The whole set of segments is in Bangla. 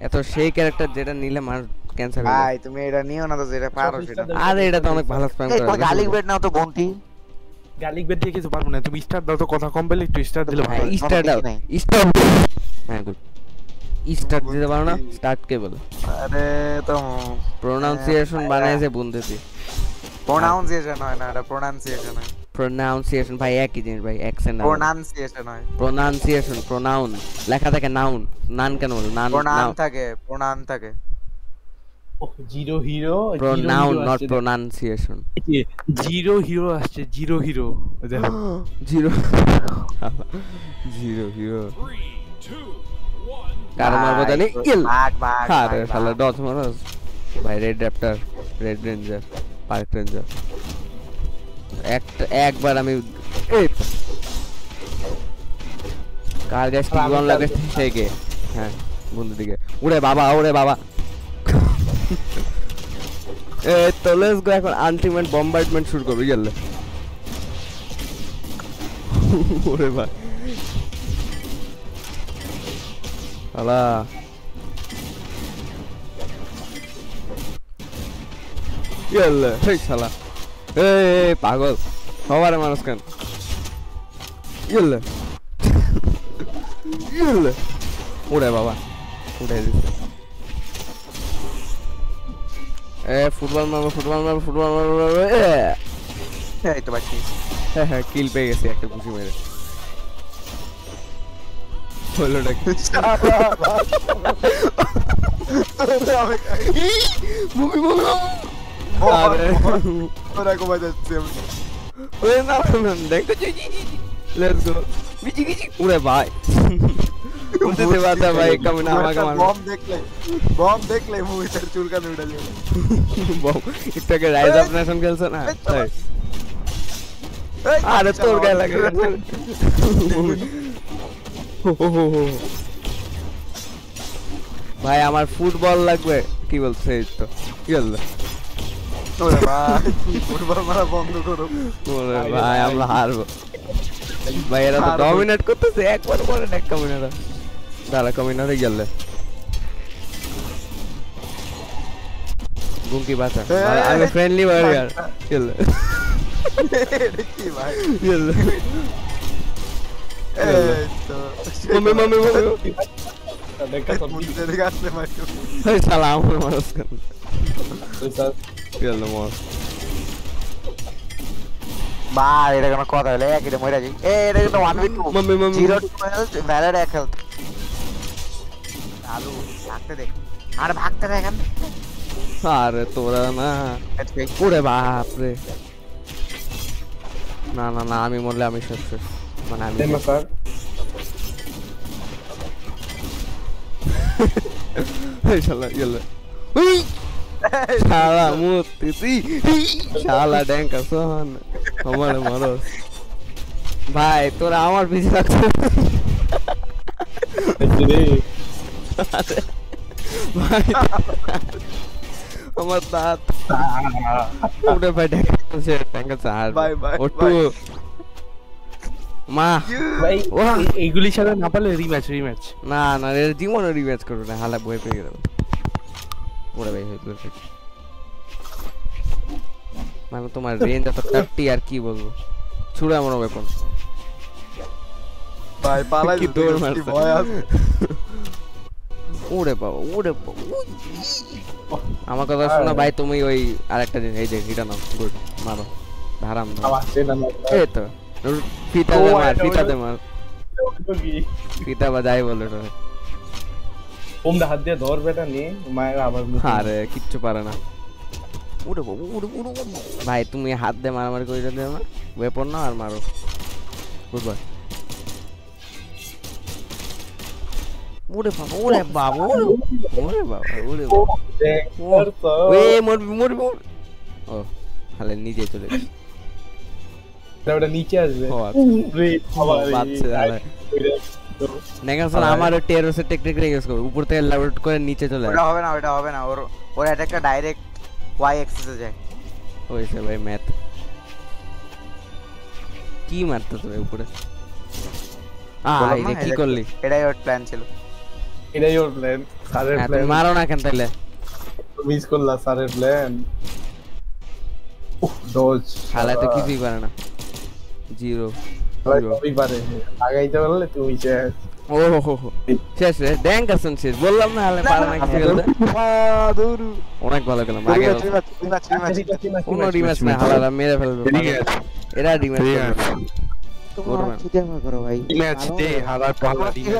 এত সেই ক্যারেক্টার যেটা নিলে মার ক্যান্সার হবে ভাই তুমি এটা নিও না তো, যেটা পারো সেটা। আরে এটা তো অনেক ভালো স্প্যাম এই করে তো গালিক বেড নাও তো বন্টি। গালিক বেড দিয়ে কিছু পারবো না, তুমি স্টার দাও তো, কথা কম পেলে একটু স্টার দিলে ভালো। স্টার দাও স্টার। হ্যাঁ গুড, স্টার দিতে পারো না, স্টার্ট কে বলে? আরে তো প্রোনাউন্সিয়েশন বানাইছে বন্ধুতি। প্রোনাউন্সিয়েশন হয় না, এটা প্রোনাউন্সিয়েশন হয়। প্রোনাউন্সিয়েশন ভাই একই জিনিস ভাই, অ্যাকসেন্ট না। প্রোনাউন্সিয়েশন হয়। প্রোনাউন্সিয়েশন, প্রোনাউন লেখা থাকে নাউন, নান কেন বল? নান প্রোনাউন থাকে, প্রোনাউন থাকে। Zero hero, pronoun not pronunciation. Zero hero আসছে, জিরো হিরো দেখো। জিরো জিরো হিরো কার মারবো জানি? কিল। ভাগ ভাগ আরে শালা ডজ মারস ভাই। Red Raptor, red ranger, park ranger. একবার আমি এই কার গ্যাস কি বল লাগে থেকে। হ্যাঁ বন্ধু দিকে ওরে বাবা, ওরে বাবা। এই তো লেটস গো, এখন আলটিমেট বম্বার্ডমেন্ট শুরু করব গেল। ওরে ভাই আলা ইয়াল্লা হেই শালা, এই পাগল সবার মানুষ কেন? ইয়াল্লা ইয়াল্লা ওরে বাবা উঠে দিছে। ফুটবল মারবো, ফুটবল মারবো, ফুটবল মারবো। এই তো বাকি। হ্যাঁ হ্যাঁ কিল পেয়ে গেছি একটা ঘুষি মেরে। হলোটা কি? মুভি মুভি আরে ওরা কমা যাচ্ছে। ওরে না না দেখো জি জি জি লেটস গো বিজি বিজি ওরে ভাই বলতে দে বাতা ভাই কেমন আমাকে মার। বম দেখলে মুভিটার চুলকানি উঠে যাবে। বম একটাকে রাইজ অফ নেশন খেলছ না? আরে তোর গায়ে লাগে। ভাই আমার ফুটবল লাগবে। কি বলছে এই তো কি হলো? ওরে ভাই ফুটবল মারা বন্ধ করো। ওরে ভাই আমরা হারবো ভাই। এরা তো ডমিনেট করতেছে একবার পরে এক কমিনারা। দাঁড়া কমিনারে গেলে গুঙ্কি বাঁচা। আমি ফ্রেন্ডলি ওয়ারিয়ার চল। কি ভাই চল এই তো মম্মি মম্মি মম্মি দেখা তো মুন্ডে দিকে আসলে মারছো। এই শালা আমার মারস কেন? চল মর ভাই এটা কোনো কথা হলো? এক এটা মরে যাই। এটা কিন্তু 1v2 mummy mummy 0 to health valid এক হেলথ। আলু ভাগতে দেখ, আরে ভাগতে দেখ। আরে তোরা না ওরে বাপ রে। না না না আমি মরলে আমি শেষ শেষ মানে আমি স্যার এই শালা গেল। উই শালা মুতিছি শালা ড্যাঙ্কা সোহান আমার মারস ভাই। তোরা আমার পিছে রাখছ ভাই। আমার দাঁত উঠে ভাই ড্যাঙ্কা ড্যাঙ্কা চার বাই বাই ওটু মা ভাই এইগুলির সাথে না পারলে রিম্যাচ রিম্যাচ। না না এর জীবনে রিম্যাচ করো না, হালা বই পেয়ে গেল। ওরে ভাই হইলো মানে তোমার রেঞ্জ এত 30 আর কি বলবো। ছুড়ে আমার ওয়েপন ভাই পালাই কি দৌড় কি মারছে। ভয় আছে। ওরে বাবা ওরে বাবা। আমার কথা শোনা ভাই, তুমি ওই আরেকটা জিনিস এই যে এটা নাও গুড মারো ধারাম দাও। আমার সেটা না এই তো ফিতা দে মার, ফিতা দে মার, ফিতা বা যাই বলে তো। ওমদা হাত দিয়ে ধর বেটা নে মায়ের আবার মুখ। আরে কিচ্ছু পারে না। ওরে বাবা ওরে ওরে ভাই তুমি হাত দিয়ে মারামারি করে দিও না, ওয়েপন না আর মারো। Good bye. ওরে বাবা ওরে বাবা ওরে বাবা ওরে বাবা ওরে মরবি মরবি। ও তাহলে নিজে চলে গেছে। ওটা নিচে আসবে। ও বাচ্চা তাহলে নেগাসন আমার টেরোসের টেকনিক ইউজ করবে, উপর থেকে লাউড করে নিচে চলে আসে। ওটা হবে না, ওটা হবে না। ওর অ্যাটাকটা ডাইরেক্ট ওয়াই অ্যাক্সিস এ যায়। ওইসে ভাই ম্যাথ কি মারতে তোরে উপরে। এই যে কি করলি? এটাই ওর প্ল্যান ছিল। এটাই ওর প্ল্যান স্যারের তুমি প্ল্যান মারো না কেন তাইলে মিস করলা স্যারের প্ল্যান ডজ হালা তো কিছুই পারে না জিরো কবি পারে আগাইতে পারলে তুমি শেষ ও হো হো শেষ রে ড্যাং কাসন শেষ বললাম না হালে পারে না কিছু খেলতে অনেক ভালো খেলাম আগে কোনো রিম্যাচ না হালারা মেরে ফেলবে এরা রিম্যাচ করবে না করো ভাই ম্যাচ দে হারার পালা দিয়ে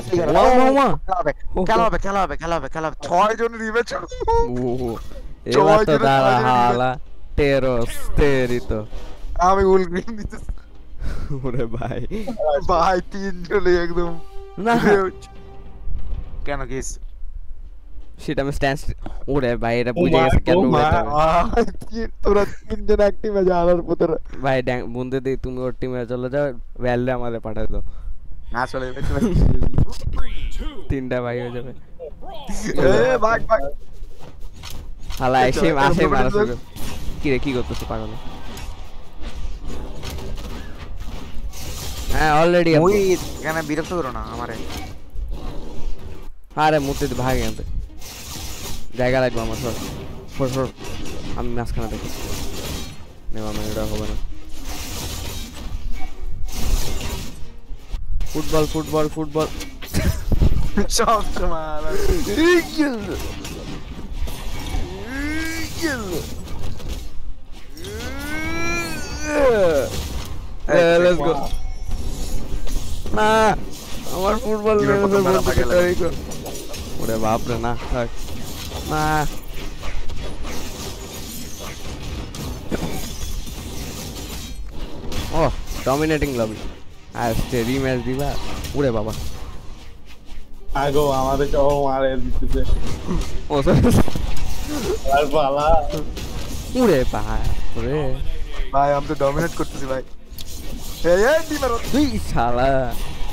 মামা খেলা হবে 6 জন রিম্যাচ এবার তো দাঁড়া হালা টেরোস তেরিতো আমি উল গ্রিন দিতে ওরে ভাই ভাই 3 জনে একদম না কেন গেস সেটা আমি স্ট্যান্ড ওরে ভাই এটা বুঝে গেছে কেন তোরা 3 জন অ্যাক্টিভ আছে আলার পুত্র ভাই বন্ধু দি তুমি ওর টিমে চলে যাও ভ্যালরে আমাদের পাঠাই দাও না চলে তিনটা ভাই হয়ে যাবে এ ভাগ হালা এসে আসে মারা শুরু কি রে কি করতেছ পাগল হ্যাঁ অলরেডি ওই এখানে বিরক্ত করো না আমারে আরে মুতে ভাগ এখানে জায়গা লাগবে আমার সর আমি মাঝখানে দেখি নেওয়া মানে এটা হবে না ফুটবল সব সময় let's go না আমার ফুটবল ওরে বাপ রে না থাক না ও ডমিনেটিং লবি আজকে রিম্যাচ দিবা ওরে বাবা আগো আমাদের তো মারে দিতেছে ও আর পালা ওরে বাপ রে ভাই আমি তো ডমিনেট করতেছি ভাই এই ডিমার তুই শালা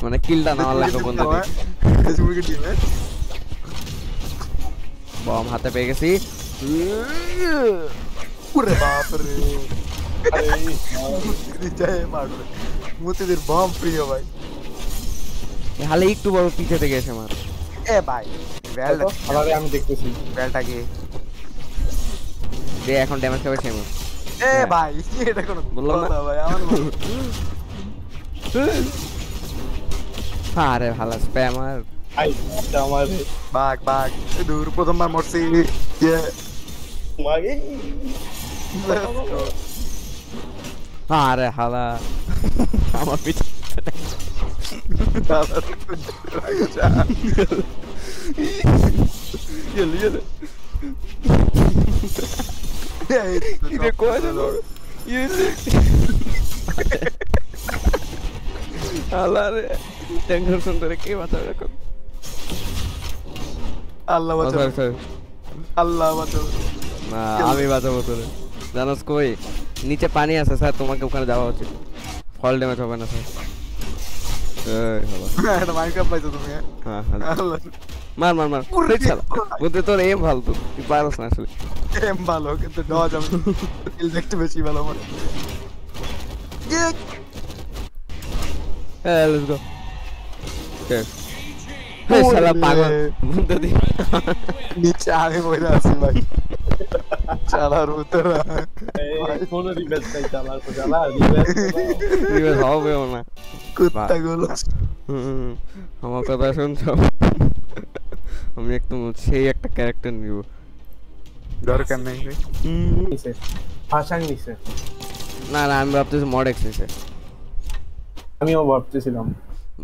মানে কিলটা না লাগবে বন্ধু ফেসবুকে ডিমে বম হাতে পেয়ে গেছি ওরে বাপ রে আরে জয় মাগো মুতিদের বম প্রিয় ভাই হালে একটু বড় পিছে থেকে এসে মার এ ভাই বেল আরে আমি দেখতেছি বেলটা কি দে এখন ড্যামেজ খাবে সেম এ ভাই এটা কোন বললাম না ভাই আমার আরে ভালো স্প্যামার আই আমার বাগ দূর প্রথমবার মরছি ইয়ে মাগে আরে হালা আমার পিছে গেলি ইরে কয় না ইরে হালা রে টেনশন করে কে বাঁচাবে এখন আল্লাহ বাঁচাও আল্লাহ বাঁচাও না আমি বাঁচাবো তোরে জানোস কই নিচে পানি আছে স্যার তোমাকে ওখানে যাওয়া উচিত ফল ড্যামেজ হবে না স্যার এই বাবা এটা মাইনক্রাফট পাইছো তুমি হ্যাঁ আল্লাহ মার ওরে শালা বলতে তোর এম ফালতু তুই পারছ না আসলে এম ভালো কিন্তু ডজ আমি স্কিল দেখতে বেশি ভালো আমার হ্যাঁ লেটস গো এই শালা পাগল বন্ধু দি নিচে আমি বইরা আছি ভাই চালার উত্তর এই কোন রিবেট চাই চালার তো চালা রিবেট হবে না কুত্তা গুলো আমার কথা শুনছো আমি একদম সেই একটা ক্যারেক্টার নিব দরকার নেই নিছে ফাশাং নিছে না আমি ভাবতেছি মড এক্সেসে আমিও ভাবতেছিলাম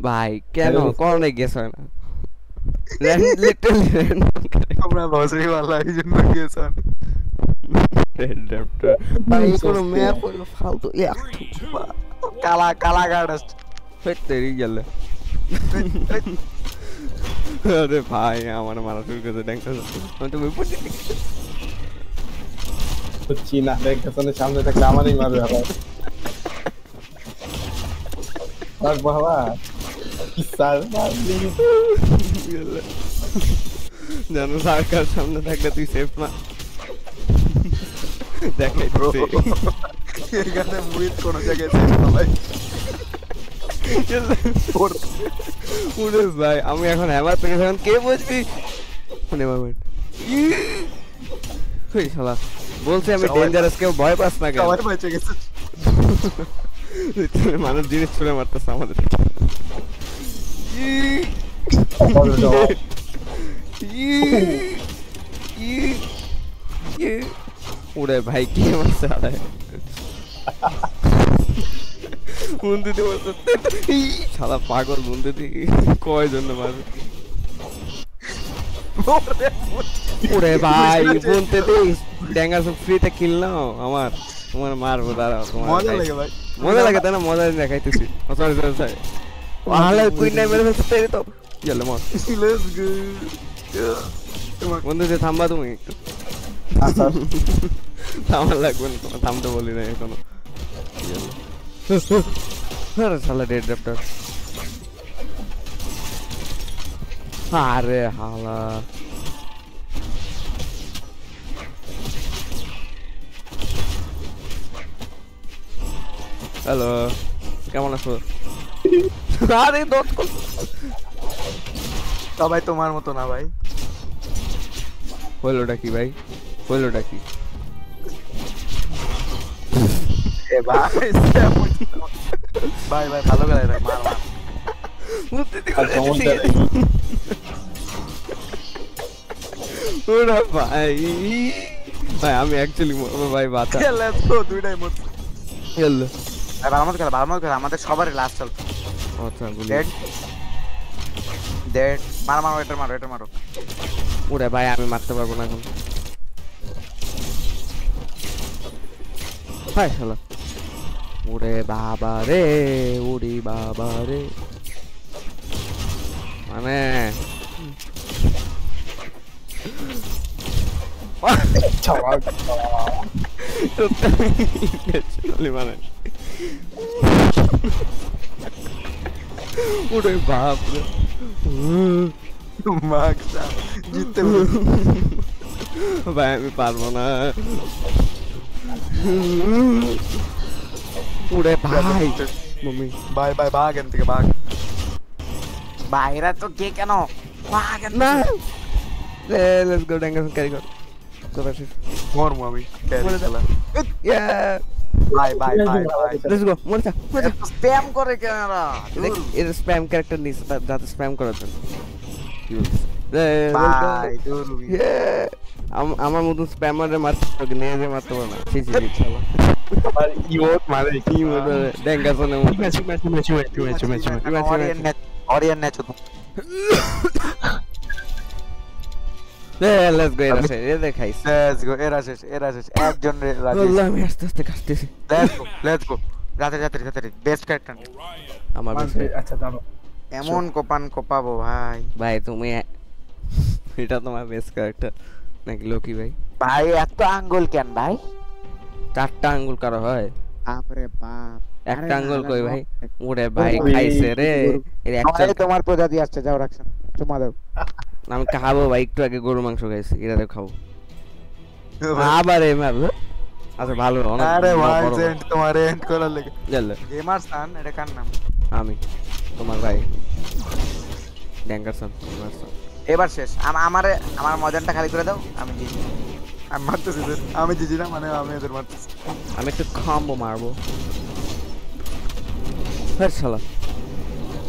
ভাই কেন কোনে গেছ হয় না লিটারালি আমরা বসরি वाला এই জন্য গেছেন ভাই কোন ম্যাপ হলো ফালতু কালা গার্ডস্ট ফেটেরি গেল আরে ভাই আমার মারা শুরু করে দেখো আমি তো বুঝতে বুঝছি না দেখতেছনে সামনে থাকলে আমারই মারবে আবার আর বাবা কি সার মারলি জানো সরকার সামনে থাকলে তুই সেফ না দেখাই ব্রো এখানে মুইত কোন জায়গায় শেষ না ভাই ওরে ভাই আমি এখন হ্যামার পেয়ে এখন কে বুঝবি শুনে বাবা ওই শালা বলছি আমি ডেঞ্জারাস কেউ ভয় পাস না কেন সবাই বেঁচে গেছে তুমি মানুষ জিনিস ছুঁড়ে মারতেছ আমাদের ওরে ভাই কি মারছে আরে বন্ধুতে শালা পাগল বন্ধুতে কয় জন্য মারবে ওরে ভাই বলতে দিস ড্যাঙ্গার সব ফ্রিতে কিল নাও আমার তোমার মারবো দাঁড়াও তোমার মজা লাগে ভাই মজা লাগে তাই না মজা দেখাইতেছি সরি সরি সরি আলে কুইন নাই মেরে ফেলতে তো চলো মত লেটস গো বন্ধু যে থামবা তুমি একটু আচ্ছা থামার লাগবে না তোমার থামতে বলি না এখনো আরে শালা ডেড র্যাপ্টর আরে হালা হ্যালো কেমন আছো আরে দত সবাই তোমার মতো না ভাই হলোটা কি ভাই হলোটা কি এ ভাই ভাই ভাই ভালো গেলে রে মার মার বুঝতে দি আর সমস্যা নেই। ওরা ভাই ভাই আমি অ্যাকচুয়ালি ভাই বাতা লেটস গো দুইটাই মত হ্যালো ভালো মত করে আমাদের সবারই লাস্ট চল আচ্ছা বলি ডেড ডেড মার মার এটা মারো ওরে ভাই আমি মারতে পারবো না এখন ভাই শালা ওরে বাবা রে ওরে বাবা রে মানে মানে ওরে বাপ রে মাগসা জিততে ভাই আমি পারবো না ওরে ভাই মম্মি বাই বাই ভাগ এখান থেকে ভাগ বাইরা তো কে কেন ভাগ না লেটস গো ড্যাঙ্গাস ক্যারি কর চল আসিস মরমু আমি মরে যা। Yeah bye bye bye bye let's go মরে যা স্প্যাম করে ক্যামেরা এর স্প্যাম ক্যারেক্টার নিস যাতে স্প্যাম করার জন্য বাই দূর আমার মতন স্প্যামারে মারতে পারবে না যে মারতে পারবে না ছি ছি ছি শালা আর ইমোট মারে কি মনে ড্যাঙ্গাসনের মতো অরিয়ন নেচ লেটস গো এরা সে এদের খাইস লেটস গো এরা শেষ একজন আল্লাহ আমি আস্তে আস্তে কাটতেছি লেটস গো যাতে বেস্ট ক্যারেক্টার আমার কাছে আচ্ছা দাঁড়াও এমন কোপাবো ভাই ভাই তুমি এটা তোমার বেস্ট ক্যারেক্টার নাকি লোকি ভাই ভাই এত আঙ্গুল কেন ভাই চারটা আঙ্গুল কারো হয় বাপরে বাপ একটা আঙ্গুল কই ভাই ওরে ভাই খাইছে রে এর একটা তোমার প্রজাতি আসছে যাও রাখছেন চুমা দাও আমি খাবো ভাই একটু আগে গরু মাংস খাইছি এটা খাবো আবার এই মারলো আচ্ছা ভালো অনেক আরে ভাই বড় সেন্ট তোমার এন্ড করার লাগে গেল গেমার সান এটা কার নাম আমি তোমার ভাই ড্যাঙ্গারসন ড্যাঙ্গারসন এবার শেষ আমার মজানটা খালি করে দাও আমি জিজি আমি মারতেছি এদের আমি জিজি না মানে আমি এদের মারতেছি আমি একটু কম্বো মারবো হ্যাঁ শালা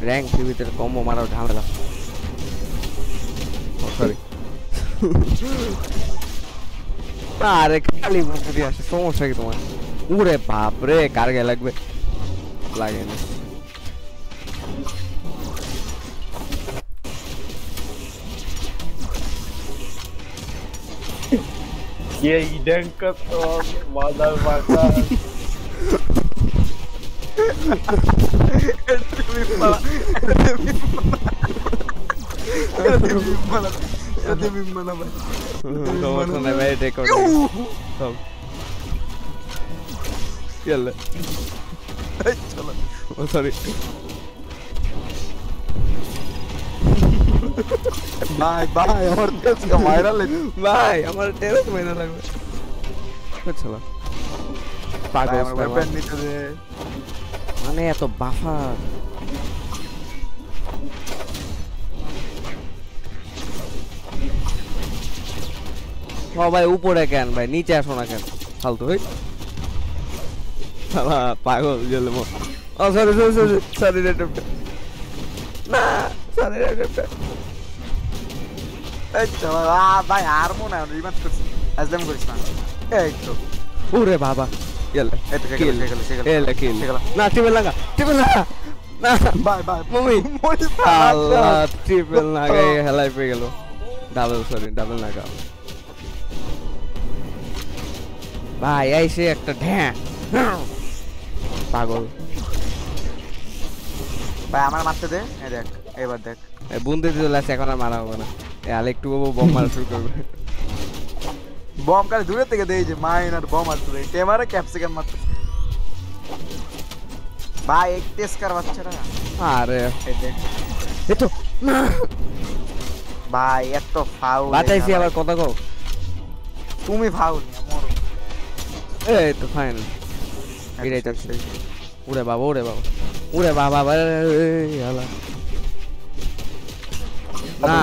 র্যাঙ্ক টিভিতে কম্বো মারাও ঝামেলা সরি আরে খালি মুখে আসে সমস্যা কি তোমার উরে বাপ রে কার গায়ে লাগবে লাগে না ये इडेन का तो मादर माता সমস্যা নাই ভাই রেকর্ড সব চলো চলো ও সরি ভাই আমার তেজ কা ভাইরাল ভাই আমার টেরেস মহিনা লাগবে চলো পাগল আমার ওয়েপন নিতে দে মানে এত বাফার সবাই উপরে কেন ভাই নিচে আসো না কেন ফালতু ভাই শালা পাগল গেল মো ও সরি সরি সরি সরি রে না সরি রে এই তো ভাই আর মনে হয় রিমাচ করছি আজলাম করিস না এই তো ওরে বাবা গেল এই তো কিল এলে কিল না টিপল লাগা না বাই বাই মমি মরিস আল্লাহ টিপল লাগাই হেলাই পেয়ে গেল ডাবল সরি ডাবল লাগা ভাই আইসে একটা ঢ্যাঁ পাগল ভাই আমার মারতে দে এই দেখ এবার দেখ এই বুন্দে চলে আসে এখন আর মারা হবে না এই আলেকটু বম মারা শুরু করবে বম কালে দূরে থেকে দেই যে মাইনার বম আসছে ক্যামেরা ক্যাপসিকাম মারতে ভাই এক টেস্ট কর বাচ্চারা আরে এই দেখ এই তো না ভাই এত ফাউল বাঁচাইছি আবার কথা কও তুমি ফাউল মরো এই তো ফাইনাল এটাই তো উড়ে বাবা উড়ে বাবা উড়ে বাবা এই আলা না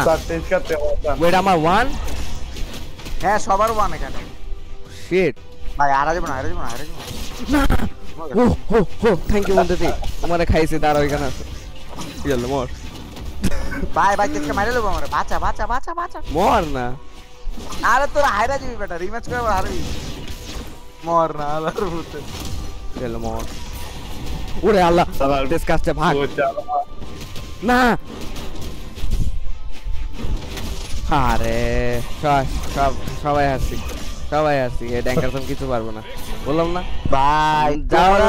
ওয়েট আমার ওয়ান হ্যাঁ সবার ওয়ান এখানে শিট ভাই আর যাবো না ও হো হো থ্যাংক ইউ বন্ধুটি আমারে খাইছে দাঁড়া ওইখানে আছে গেল মর ভাই ভাই কেসকে মাইরে লব আমারে বাঁচা মর না আরে তোরা হাইরা যাবি বেটা রিম্যাচ করে হারবি মর না আলার ভূতে গেল মর ওরে আল্লাহ ডিসকাস্টে ভাগ না আরে সবাই হাসি এই ড্যাঙ্কারসন কিছু পারবো না বললাম না ভাই যাওয়ার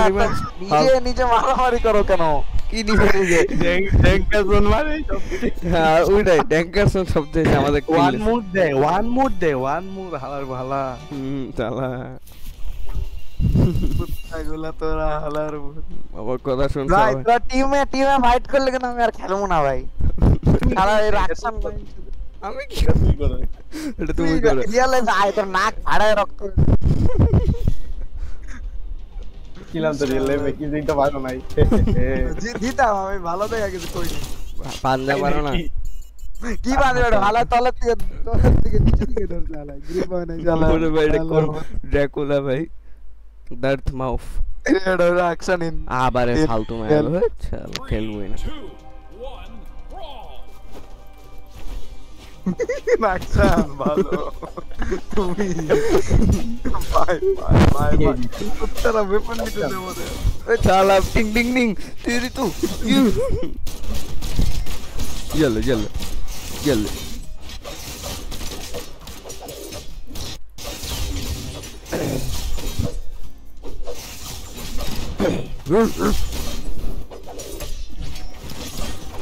নিজে মারামারি করো কেন কি নিজে ড্যাঙ্কারসন মানে হ্যাঁ ওইটাই ড্যাঙ্কারসন শব্দ এসে আমাদের ওয়ান মুড হালার ভালা চালা এগুলা তোরা হালার আমার কথা শুন ভাই তোরা টিমে ফাইট করলে কেন আমি আর খেলবো না ভাই সারা এই রাকসান আমি কি করব এটা তুমি করো রিয়ালে যায় তোর নাক ফাড়ায় রক্ত কিলাম তো রিয়েলে কি দিতে পারো নাই দিতাম আমি ভালো দেখা কিছু কইনি পাঞ্জা পারো না কি বাজে ওটা ভালো তলের থেকে নিচে দিকে ধরছে আলাই গ্রিপ হয় না জ্বালা ওরে ভাই এটা কোন ড্রাকুলা ভাই ডার্থ মাউথ এটা রাকসান ইন আবারে ফালতু মারলো চল খেলবই না রাকসান ভালো তুমি ভাই তোরা ওয়েপন নিতে দেবো ए साला टिंग टिंग टिंग तेरी तू जल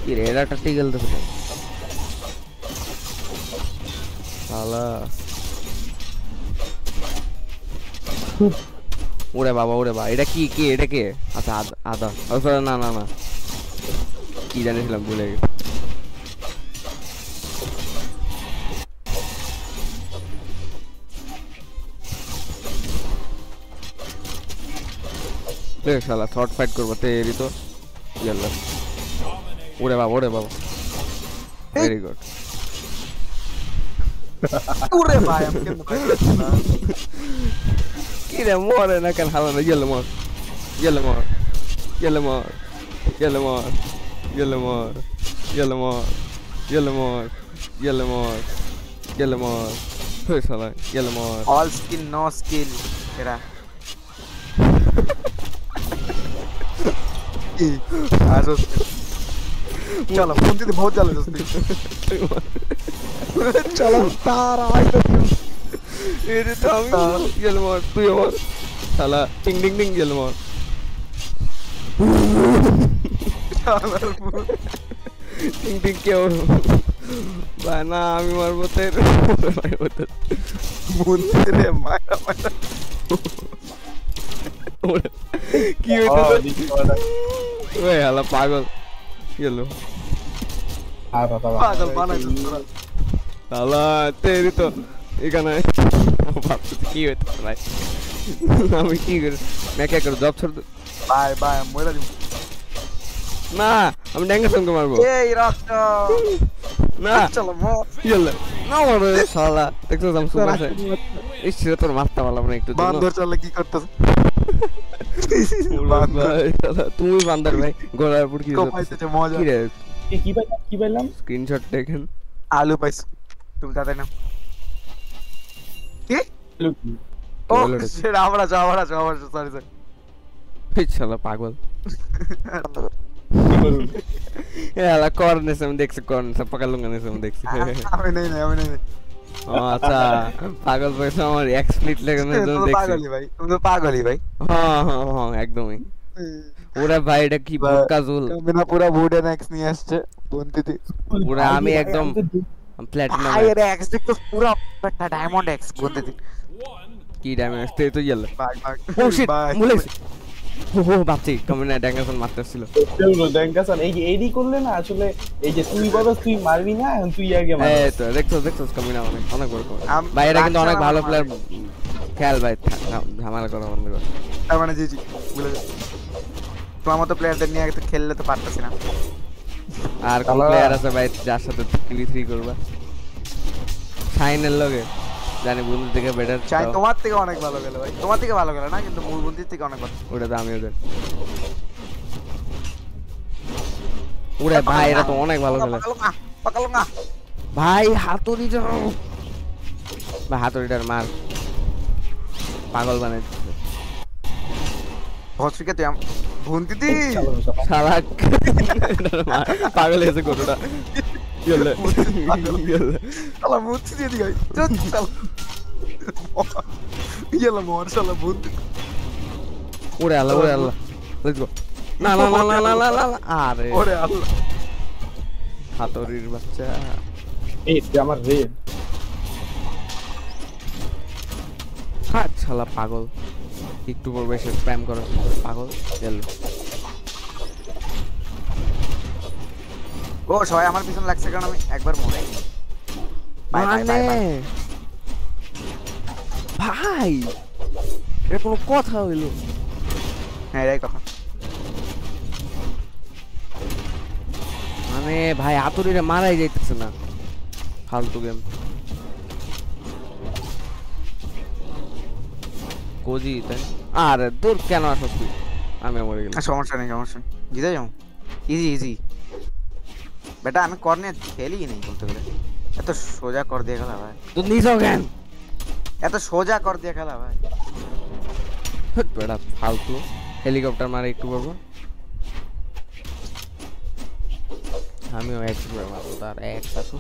ये रेडा टट्टी गल तो साला ওরে বাবা এটা কি এটা কে আচ্ছা আদা আচ্ছা না কি জানিছিলাম ভুলে গেছি লে শালা শর্ট ফাইট করবো তেরি তো ইয়াল্লা ওরে বাবা ভেরি গুড ওরে ভাই আমি কেন Kira more na kan hala na yellow more Who's hala yellow more all skill no skill era आजो चलो फोन दे बहुत चलो दोस्ती चलो तारा आई Ini tahu yellow more tu ya more salah ding yellow more ding क्या हो बाना आमी मार बोते मुंडे रे मारा কি হইতো ওই হালা পাগল yellow পাগল বানাই তোরা সালা তেরি তো এখানে কি হইতো ভাই আমি কি করে मैं क्या करूं जॉब छोड़ दूं बाय মইরা দিব না আমি ড্যাঙ্গার সঙ্গে মারবো এই রক্ত না চলো মো yellow না ওরে শালা দেখছো আমি সুপার সাই এই ছেলে তোর মারতে পারলাম না একটু বান্দর চলে কি করতেছ ভাই শালা তুমি বান্দর ভাই গোলার উপর কি কোপাইতেছে মজা কি রে কি পাইলাম স্ক্রিনশট দেখেন আলু পাইছো তুমি তাতে নাও কি ও সেটা আমরা সরি এই শালা পাগল এলা কর্নেস আমি দেখছি কর্নেস পাগলুঙ্গা নেস আমি দেখছি আমি নেই ও আচ্ছা পাগল পয়সা আমার এক্সপ্লিট লাগানোর জন্য দেখছি পাগলই ভাই তুমি তো পাগলই ভাই হ্যাঁ একদমই ওরা ভাই এটা কি বোকা জুল কামিনা পুরো বুডেন এক্স নিয়ে আসছে বন্তিতে পুরো আমি একদম প্ল্যাটিনাম আরে এক্স দেখো পুরো একটা ডায়মন্ড এক্স বন্তিতে কি ডায়মন্ড তে তো ইয়েলো ভাগ ও শিট মুলেক্স ও বাপজি কমিনা ড্যাঙ্গাসন মারতেছিল ড্যাঙ্গাসন এই যে এডি করলে না আসলে এই যে তুই বলস তুই মারবি না এখন তুই আগে মার এই তো দেখছো কমিনা অনেক বড় ভাই এরা কিন্তু অনেক ভালো প্লেয়ার খেল ভাই ঝামেলা করা বন্ধ কর তার মানে জি বলে তোমার মতো প্লেয়ারদের নিয়ে আগে তো খেললে তো পারতাছি না আর কোন প্লেয়ার আছে ভাই যার সাথে 3v3 করবা ফাইনাল লগে জানি বন্ধু থেকে বেটার চাই তোমার থেকে অনেক ভালো গেল ভাই তোমার থেকে ভালো গেল না কিন্তু মূল বন্ধুর থেকে অনেক ভালো ওটা তো আমিও দেন ওরে ভাই এরা তো অনেক ভালো খেলে পাকালো না ভাই হাতুড়ি যাও ভাই হাতুড়িটার মার পাগল বানাই দিচ্ছে হসপিকে তুই বন্তিতে শালা পাগল এসে কতটা গেলে শালা মুচ্ছি দিয়ে দিই চল শালা ইয়ালা মোর শালা বন্তি ওরে আল্লাহ লেটস গো না আরে ওরে আল্লাহ হাতুড়ির বাচ্চা এই আমার রেড হাত শালা পাগল একটু পর বেশি স্প্যাম করে পাগল গেল ও সবাই আমার পিছন লাগছে কারণ আমি একবার মরে ভাই এটা কোনো কথা হইলো হ্যাঁ এটাই কথা মানে ভাই হাতুড়িরে মারাই যাইতেছে না ফালতু গেম কোজি তাই আরে দূর কেন আসছ তুই আমি মরে গেলাম সমস্যা নেই জিতে যাও ইজি বেটা আমি কর্নে খেলি নেই বলতে গেলে এত সোজা কর দিয়ে খেলা ভাই তুই নিছো কেন এত সোজা কর দিয়ে খেলা ভাই বেটা ফালতু হেলিকপ্টার মারে একটু করবো আমিও এক্স মারবো তার এক্স আসো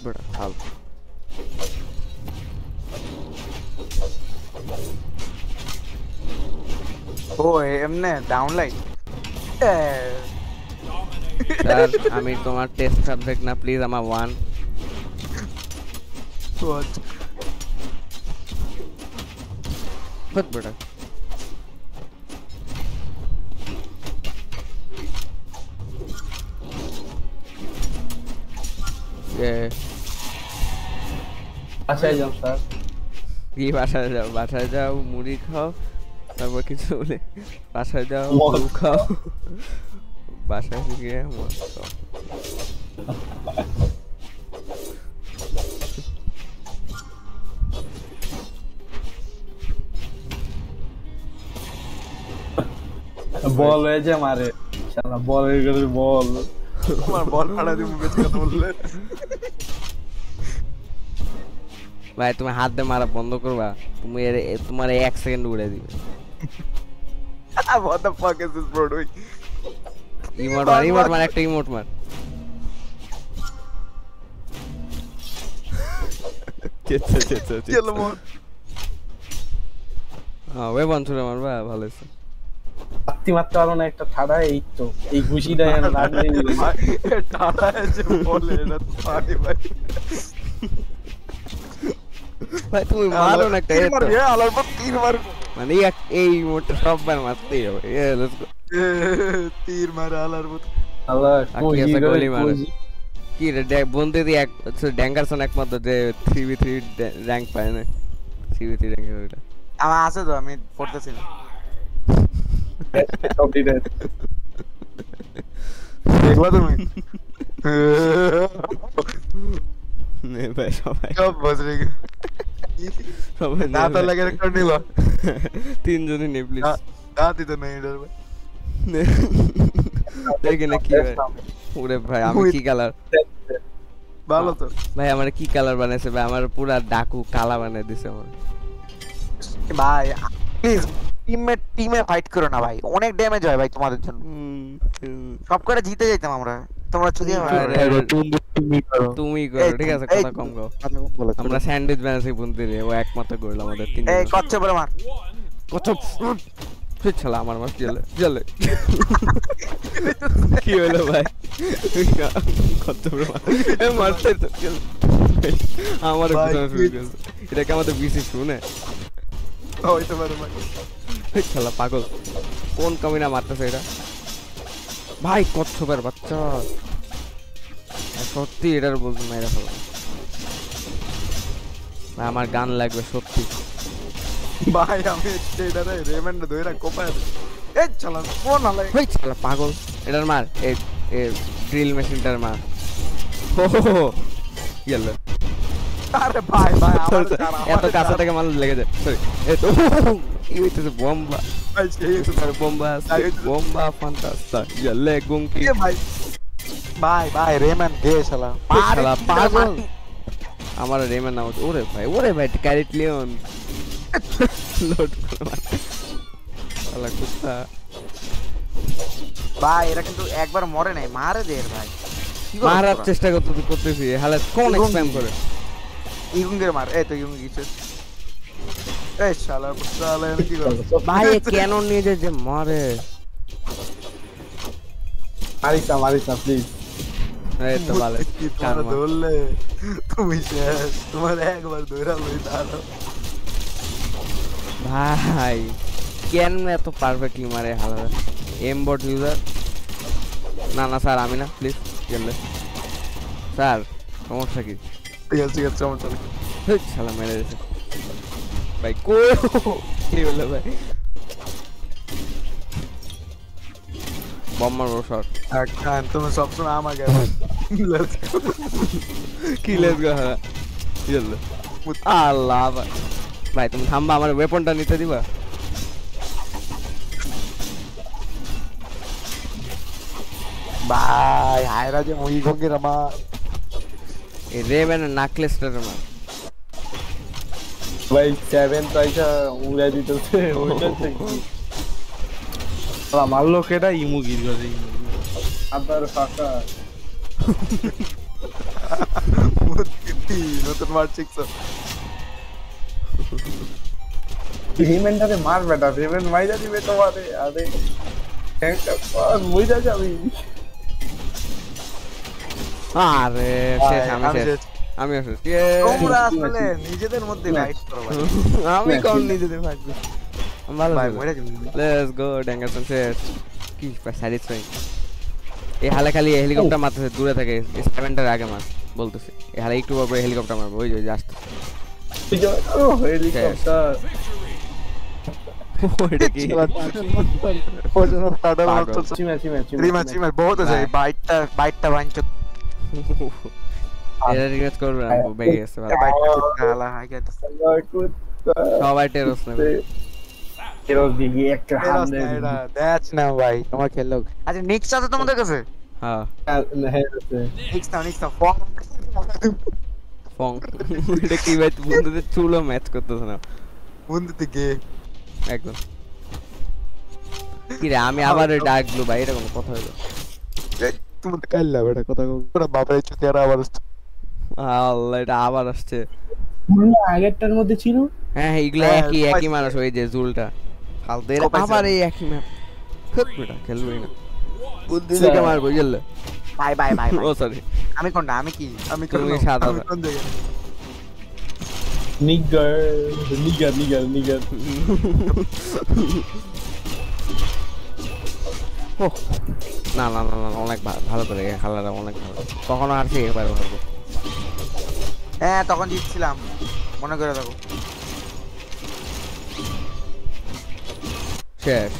বেটা ফালতু ও এমনে ডাউন লাইট স্যার আমি তোমার টেস্ট সাবজেক্ট না প্লিজ আমার ওয়ান বেটা বাসায় যাও স্যার কি বাসায় যাও মুড়ি খাও তারপর কিছু বলে বাসায় যাও মদ খাও বাসায় গিয়ে মদ খাও বল হয়ে যে মারে শালা বলের করে বল আমার বল ফাড়া দিয়ে মুখে কথা বললে ভাই তুমি হাত দিয়ে মারা বন্ধ করবা তুমি তোমার 1 সেকেন্ড উড়ে দিবে what the fuck is this bro doing emote মার একটা ইমোট মার চলো মোর ওয়ে বন্ধুরা মারবা ভালো আছে পাত্তি মারতে পারো না একটা ঠাড়া এই তো এই ঘুষিটা লাগবে ঠাড়া আছে বলে না পারি ভাই ভাই তুমি মারো না একটা মার রে আলার পর 3 মার মানে এই ইমোটটা সববার মারতেই হবে লেটস গো 3 মার আলার পর আল্লাহ কি আছে গোলি মারে কি রে বন্ধে দি এক ড্যাঙ্গারসন একমাত্র যে 3v3 র‍্যাঙ্ক পায় না 3v3 র‍্যাঙ্ক ওটা আমার আছে তো আমি পড়তেছি না দেখবা তুমি নে ভাই সবাই সব বসরে সবাই নে দাঁত ভাই। লাগে রেকর্ড নিল তিনজনই নে প্লিজ দাঁতই তো নেই এটার ভাই দেখি না কি ভাই ওরে ভাই আমি কি কালার ভালো তো ভাই আমার কি কালার বানাইছে ভাই আমার পুরা ডাকু কালা বানাই দিছে আমার ভাই প্লিজ টিমে ফাইট করো না ভাই অনেক ড্যামেজ হয় ভাই তোমাদের জন্য সব করে জিতে যাইতাম আমরা তোমরা চুদি তুমি করো ঠিক আছে কথা কম গো আমরা স্যান্ডউইচ বানাইছি বুনতে রে ও একমাত্র গোল আমাদের তিন এই কচ্ছ বড় মার কচ্ছপ ফিট চলা আমার মাস চলে কি হলো ভাই কচ্ছপ এ মারতে তো চল আমার ভিতরে শুরু গেছে এটা কি আমাদের বিসি শুনে ওই তো বড় ভাই ফিট চলা পাগল কোন কামিনা মারতেছে এটা ভাই কচ্ছপের বাচ্চা সত্যি এটার বলতে মেরে ফেলা আমার গান লাগবে সত্যি ভাই আমি এটারে রেমন্ড ধইরা কোপায় এই চলা কোন হালাই ভাই চলা পাগল এটার মার এই ড্রিল মেশিনটার মার হো গেল আরে ভাই ভাই আমার এত কাছে থেকে মানুষ লেগে যায় সরি এত কি হইতেছে bomba ভাই সেই super bomba fantastica গেলে গুঙ্কি ভাই ভাই ভাই রেমন্ড দে শালা শালা পাগল আমার রেমন নাম ওরে ভাই ক্যারেট লিওন লোড করে মার শালা কুত্তা ভাই এরা কিন্তু একবার মরে নাই মারে দে ভাই মারার চেষ্টা করতেছি হালে কোন স্প্যাম করে ইগুঙ্গের মার এই তো ইগুঙ্গি গিয়েছে এই শালা শালা এনে কি করে ভাই কেন নিয়ে যে মারে মারিস না প্লিজ এই তো ভালো কি তোমরা ধরলে তুমি শেষ তোমার একবার ধরা লই দাঁড়াও ভাই কেন এত পারফেক্টলি মারে হালা এমবট ইউজার না স্যার আমি না প্লিজ গেলে স্যার সমস্যা কি ঠিক আছে সমস্যা নেই শালা মেরে দিয়েছে ভাই কই কি হলো ভাই বম মারো শট কান তুমি সবসময় আমাকে লেটস গো কি লেটস গো হ্যাঁ গেলে আল্লাহ ভাই তুমি থামবা আমার ওয়েপনটা নিতে দিবা ভাই হায়রা যে মই গঙ্গের আমার এই রেবেন নাকলেসটার মার ভাই 7 পয়সা উড়াই দিতেছে ওইটা কি মারলো কেটা ইমুগির গজে আবার ফাঁকা মুতি নতুন মার শিখছো রিমেন্ডারে মার বেটা রিমেন্ড মাইরা দিবে তোমারে আরে একটা পাস মইরা যাবি আরে শেষ আমি শেষ তোমরা আসলে নিজেদের মধ্যে ফাইট করো ভাই আমি কোন নিজেদের ভাগ ভালো ভাই মরে যাবি লেটস গো ড্যাঙ্গারসন শেষ কি স্যাটিসফাইং এই হালে খালি হেলিকপ্টার মারতেছে দূরে থেকে স্প্যাভেন্টার আগে মার বলতেছে এই হালে একটু পরে হেলিকপ্টার মারবো ওই যে আসছে ও হেলিকপ্টার ওইটা কি ওজন স্টার্টার পাগল। চিমা বহুত আছে বাইটটা বাঞ্চ এটা রিকোয়েস্ট করবে না বেগে গেছে ভালো বাইটটা হালা হাই গেট সবাই টেরোস নেবে এরো দিকে একটা হাত নেই দ্যাটস না ভাই তোমার খেলো আচ্ছা নেক্সট আছে তোমাদের কাছে হ্যাঁ নেক্সট না ফর্ম ফং এটা কি ভাই বন্ধুদের চুলো ম্যাচ করতেছ না বন্ধু থেকে একদম কি রে আমি আবার ডাক ব্লু ভাই এটা কোনো কথা হলো তুমি তো কাইলা বেটা কথা পুরো বাপরে চুতি আর আবার আল্লাহ এটা আবার আসছে আগেরটার মধ্যে ছিল হ্যাঁ এগুলো হ্যাঁ, একই মানুষ ওই যে জুলটা ফালতু এর আবার এই একই ম্যাপ খুব বেটা খেলবই না বুদ্ধি থেকে মারবো গেল by bye by O sorry আমি কোনটা আমি কি আমি তুমি সাদা। কোন জায়গায় নিগার ও না না না না অনেক ভালো করে খেলাটা অনেক ভালো কখনো আর কি এবারে ভালো হ্যাঁ তখন জিতছিলাম মনে করে দেখো শেষ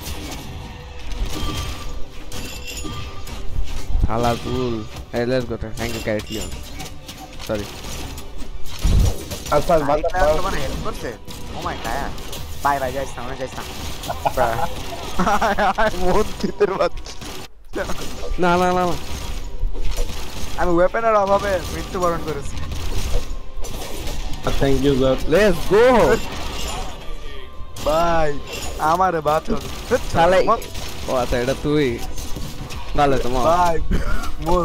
হালা কুল hey let's go thank you carrot leon sorry আচ্ছা এটা তোমার হেল্প করছে ও মাই গড বাই বাই যাইস না মন ভিতর বাচ্চা না না না না। আমি ওয়েপনের অভাবে মৃত্যুবরণ করেছি thank you sir let's go ভাই আমারে বাঁচো শালা ও আচ্ছা এটা তুই তাহলে তোমার ভাই মোর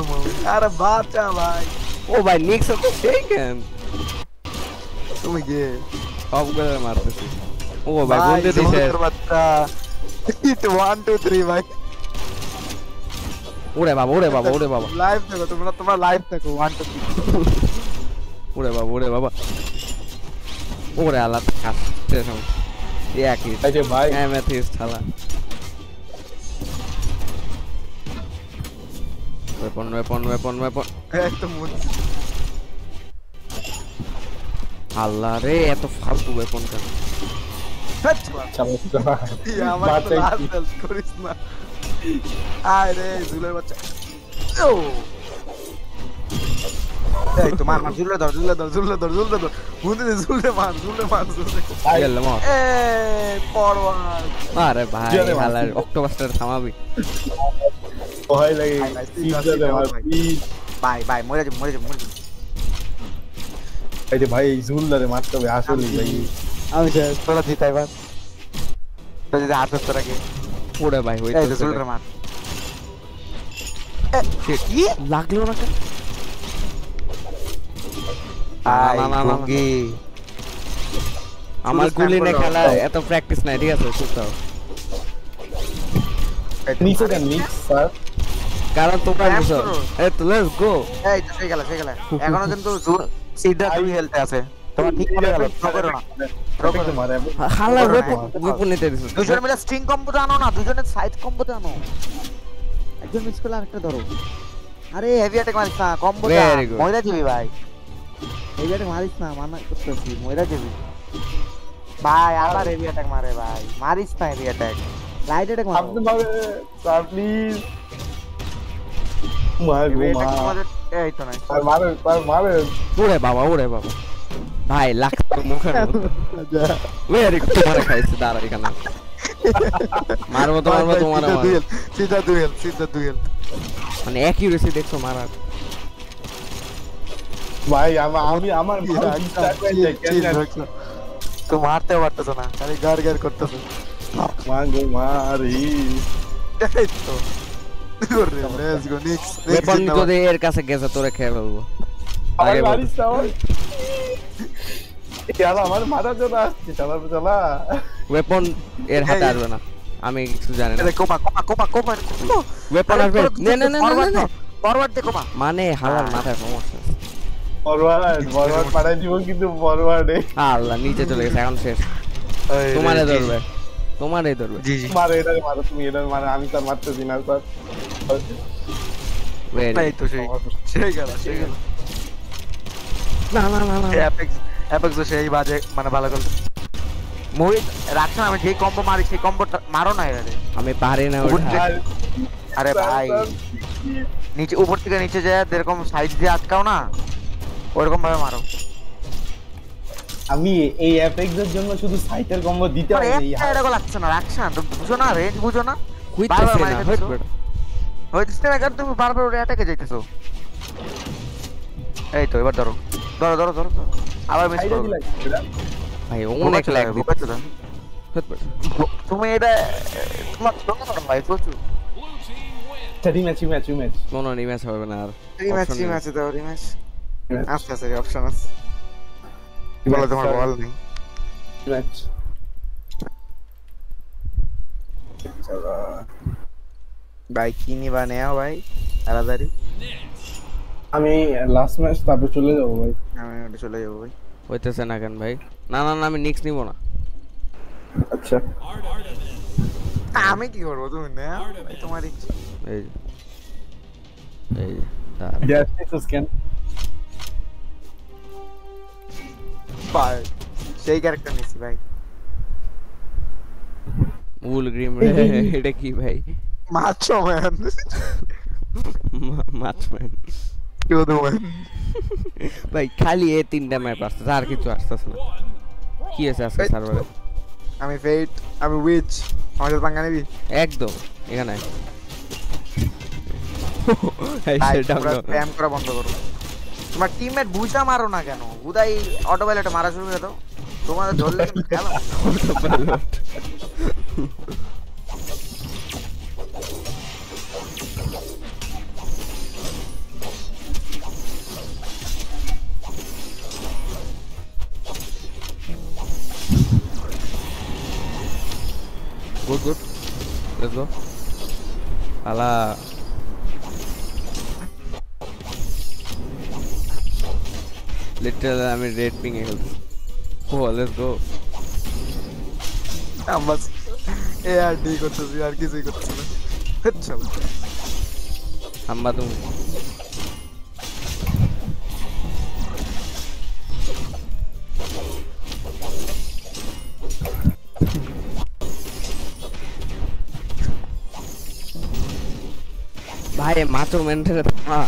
আরে বাঁচা ভাই ও ভাই নিক্স তো সেই কেন তুমি গে সব করে মারতেছি ও ভাই বলতে দিছে বাচ্চা 1 2 3 ভাই ওরে বাবা ওরে বাবা ওরে বাবা লাইভ দেখো তোমরা লাইভ দেখো 1 2 3 ওরে বাবা ওরে বাবা ওরে আল্লাহ কাটতে সব একই আরে ভাই এমেথিস্ট শালা ওয়েপন একদম মন আল্লাহ রে এত ফালতু ওয়েপন কেন চমৎকার আমার তো লাস্ট হেল্প করিস না আয় রে জুলের বাচ্চা ও এই তো মার জুলে ধর বুঝতে জুলে মার গেল মার এ পরওয়ার আরে ভাই শালার অক্টোপাসটার থামাবি ভয় লাগে ভাই, ভাই, পিজ্জা দে আমার ভাই। প্লিজ ভাই মরে যাবে এই যে ভাই ঝুলদারে মারতে হবে আসলে ভাই আমি শেষ তোরা জিতাই বাস তো যদি হাত তোরা কে ওরে ভাই এই তো জুলের মার কি লাগলো না কেন আই না, না, না, না। গঙ্গি আমার শুধু গুলি spam নিয়ে করলে খেলা হবে। এত প্র্যাকটিস নাই ঠিক আছে সুস্থ নিচে দেন নিচ স্যার কারণ তোমরা Spam বুঝো করো। এই তো লেটস গো এই তো সেই গেল এখনো কিন্তু জুল সিধা 2 হেলতে আছে তোমার ঠিক মনে গেল করো না প্রোটেক্ট মারে হালা করো না, ওয়েপন নিতে দিছো দুজন মিলে স্ট্রিং কম্বোতে আনো না দুজনে সাইড কম্বোতে আনো একজন মিস করলে আরেকটা ধরো আরে হেভি অ্যাটাক মারিস না কম্বোতে Very good. ময়রা দিবি ভাই হেভি অ্যাটাক মারিস না মানা করতেছি ময়রা দিবি ভাই আবার হেভি অ্যাটাক মারে ভাই মারিস না হেভি অ্যাটাক লাইট অ্যাটাক মারো আপনি ভাবে স্যার প্লিজ মার গো heavy attack মার তোমাদের- এই তো নাই আর মারে ওরে বাবা ভাই লাখ মুখে ওরে তোমার খাইছে দাঁড়া এখানে মারবো তোমার সিধা দুয়েল মানে অ্যাকিউরেসি দেখছো মারার ভাই আমি আমার তো মারতে পারতেছ না খালি গার করতেছ মার গো মারি এই তো লেটস গো নেক্সট ওয়েপন যদি এর কাছে গেছে তোরে খেয়ে ফেলবো আমার আগে বল। মারিস না ওই ইয়ালা আমার মারা জন্য আসছে চালা ওয়েপন এর হাতে আসবে না আমি কিছু জানি না কোপা ওয়েপন আসবে না ফরওয়ার্ড দে কোপা মানে হালার মাথায় সমস্যা ফরওয়ার্ড পাঠাই দিব কিন্তু ফরওয়ার্ডে আল্লাহ নিচে চলে গেছে এখন শেষ তোমারে ধরবে জি জি মারো এটা মারো তুমি এটা মারো আমি তো আর মারতেছি না স্যার এই তো সেই গেল না অ্যাপেক্স সেই বাজে মানে ভালো করল মোহিত রাখছ আমি যে কম্বো মারি সেই কম্বো মারো না এরে আমি পারি না ওটা আর আরে ভাই নিচে উপর থেকে নিচে যায় এরকম সাইড দিয়ে আটকাও না ওরকম ভাবে মারো আমি এই অ্যাপেক্স এর জন্য শুধু সাইটের কম্বো দিতে আরে হয় একটা এরকম লাগছে না রাখছ না তো বুঝো না রেঞ্জ বুঝো না হইতেছে বারবার না মারি হইত দিছো। বেটা হইতেছে না কারণ তুমি বারবার ওরে অ্যাটাকে যাইতেছো এই তো এবার ধরো আবার মিস সাইডে করো দিলা ভাই অনেক ল্যাগ বুঝছো না হইত বেটা তুমি এটা তোমার দোকান ভাই প্রচুর ম্যাচ কোনো রিম্যাচ হবে না আর রিম্যাচ দাও রিম্যাচ আস্তে অপশন আছে বলো তোমার বল নেই ম্যাচ ভাই কি নিবা নেও ভাই তাড়াতাড়ি আমি লাস্ট ম্যাচ তারপর চলে যাবো ভাই আমি ওটা চলে যাবো ভাই হইতেছে না কেন ভাই না আমি নিক্স নিব না আচ্ছা আমি কি করবো তুমি নেও ভাই, তোমার ইচ্ছা এই যে। দাঁড়া। গ্যাস টেক্সাস কেন ভাই সেই ক্যারেক্টার নিছি ভাই উল গ্রিম এটা কি ভাই মাছো ম্যান মাছম্যান কেউ দেবো ভাই খালি এই তিনটা ম্যাপ আসতেছে আর কিছু আসতেছে না কি আছে আজকে সার্ভারে আমি ফেট আমি উইচ আমাদের পাঙ্গা নিবি একদম এখানে স্প্যাম করা বন্ধ করো তোমার টিমমেট বুঝা মারো না কেন উদয় অটো পাইলটে মারা শুরু করে দাও তোমাদের ধরলে কিন্তু খেলো Good, good. Let's go. Ala. Little, I'm red ping health. Oh, let's go. बस ए यार डी করতেছি আর কিছুই করতেছি না আচ্ছা হাম্বা তুমি ভাই মাত্র মেন্টারে থামা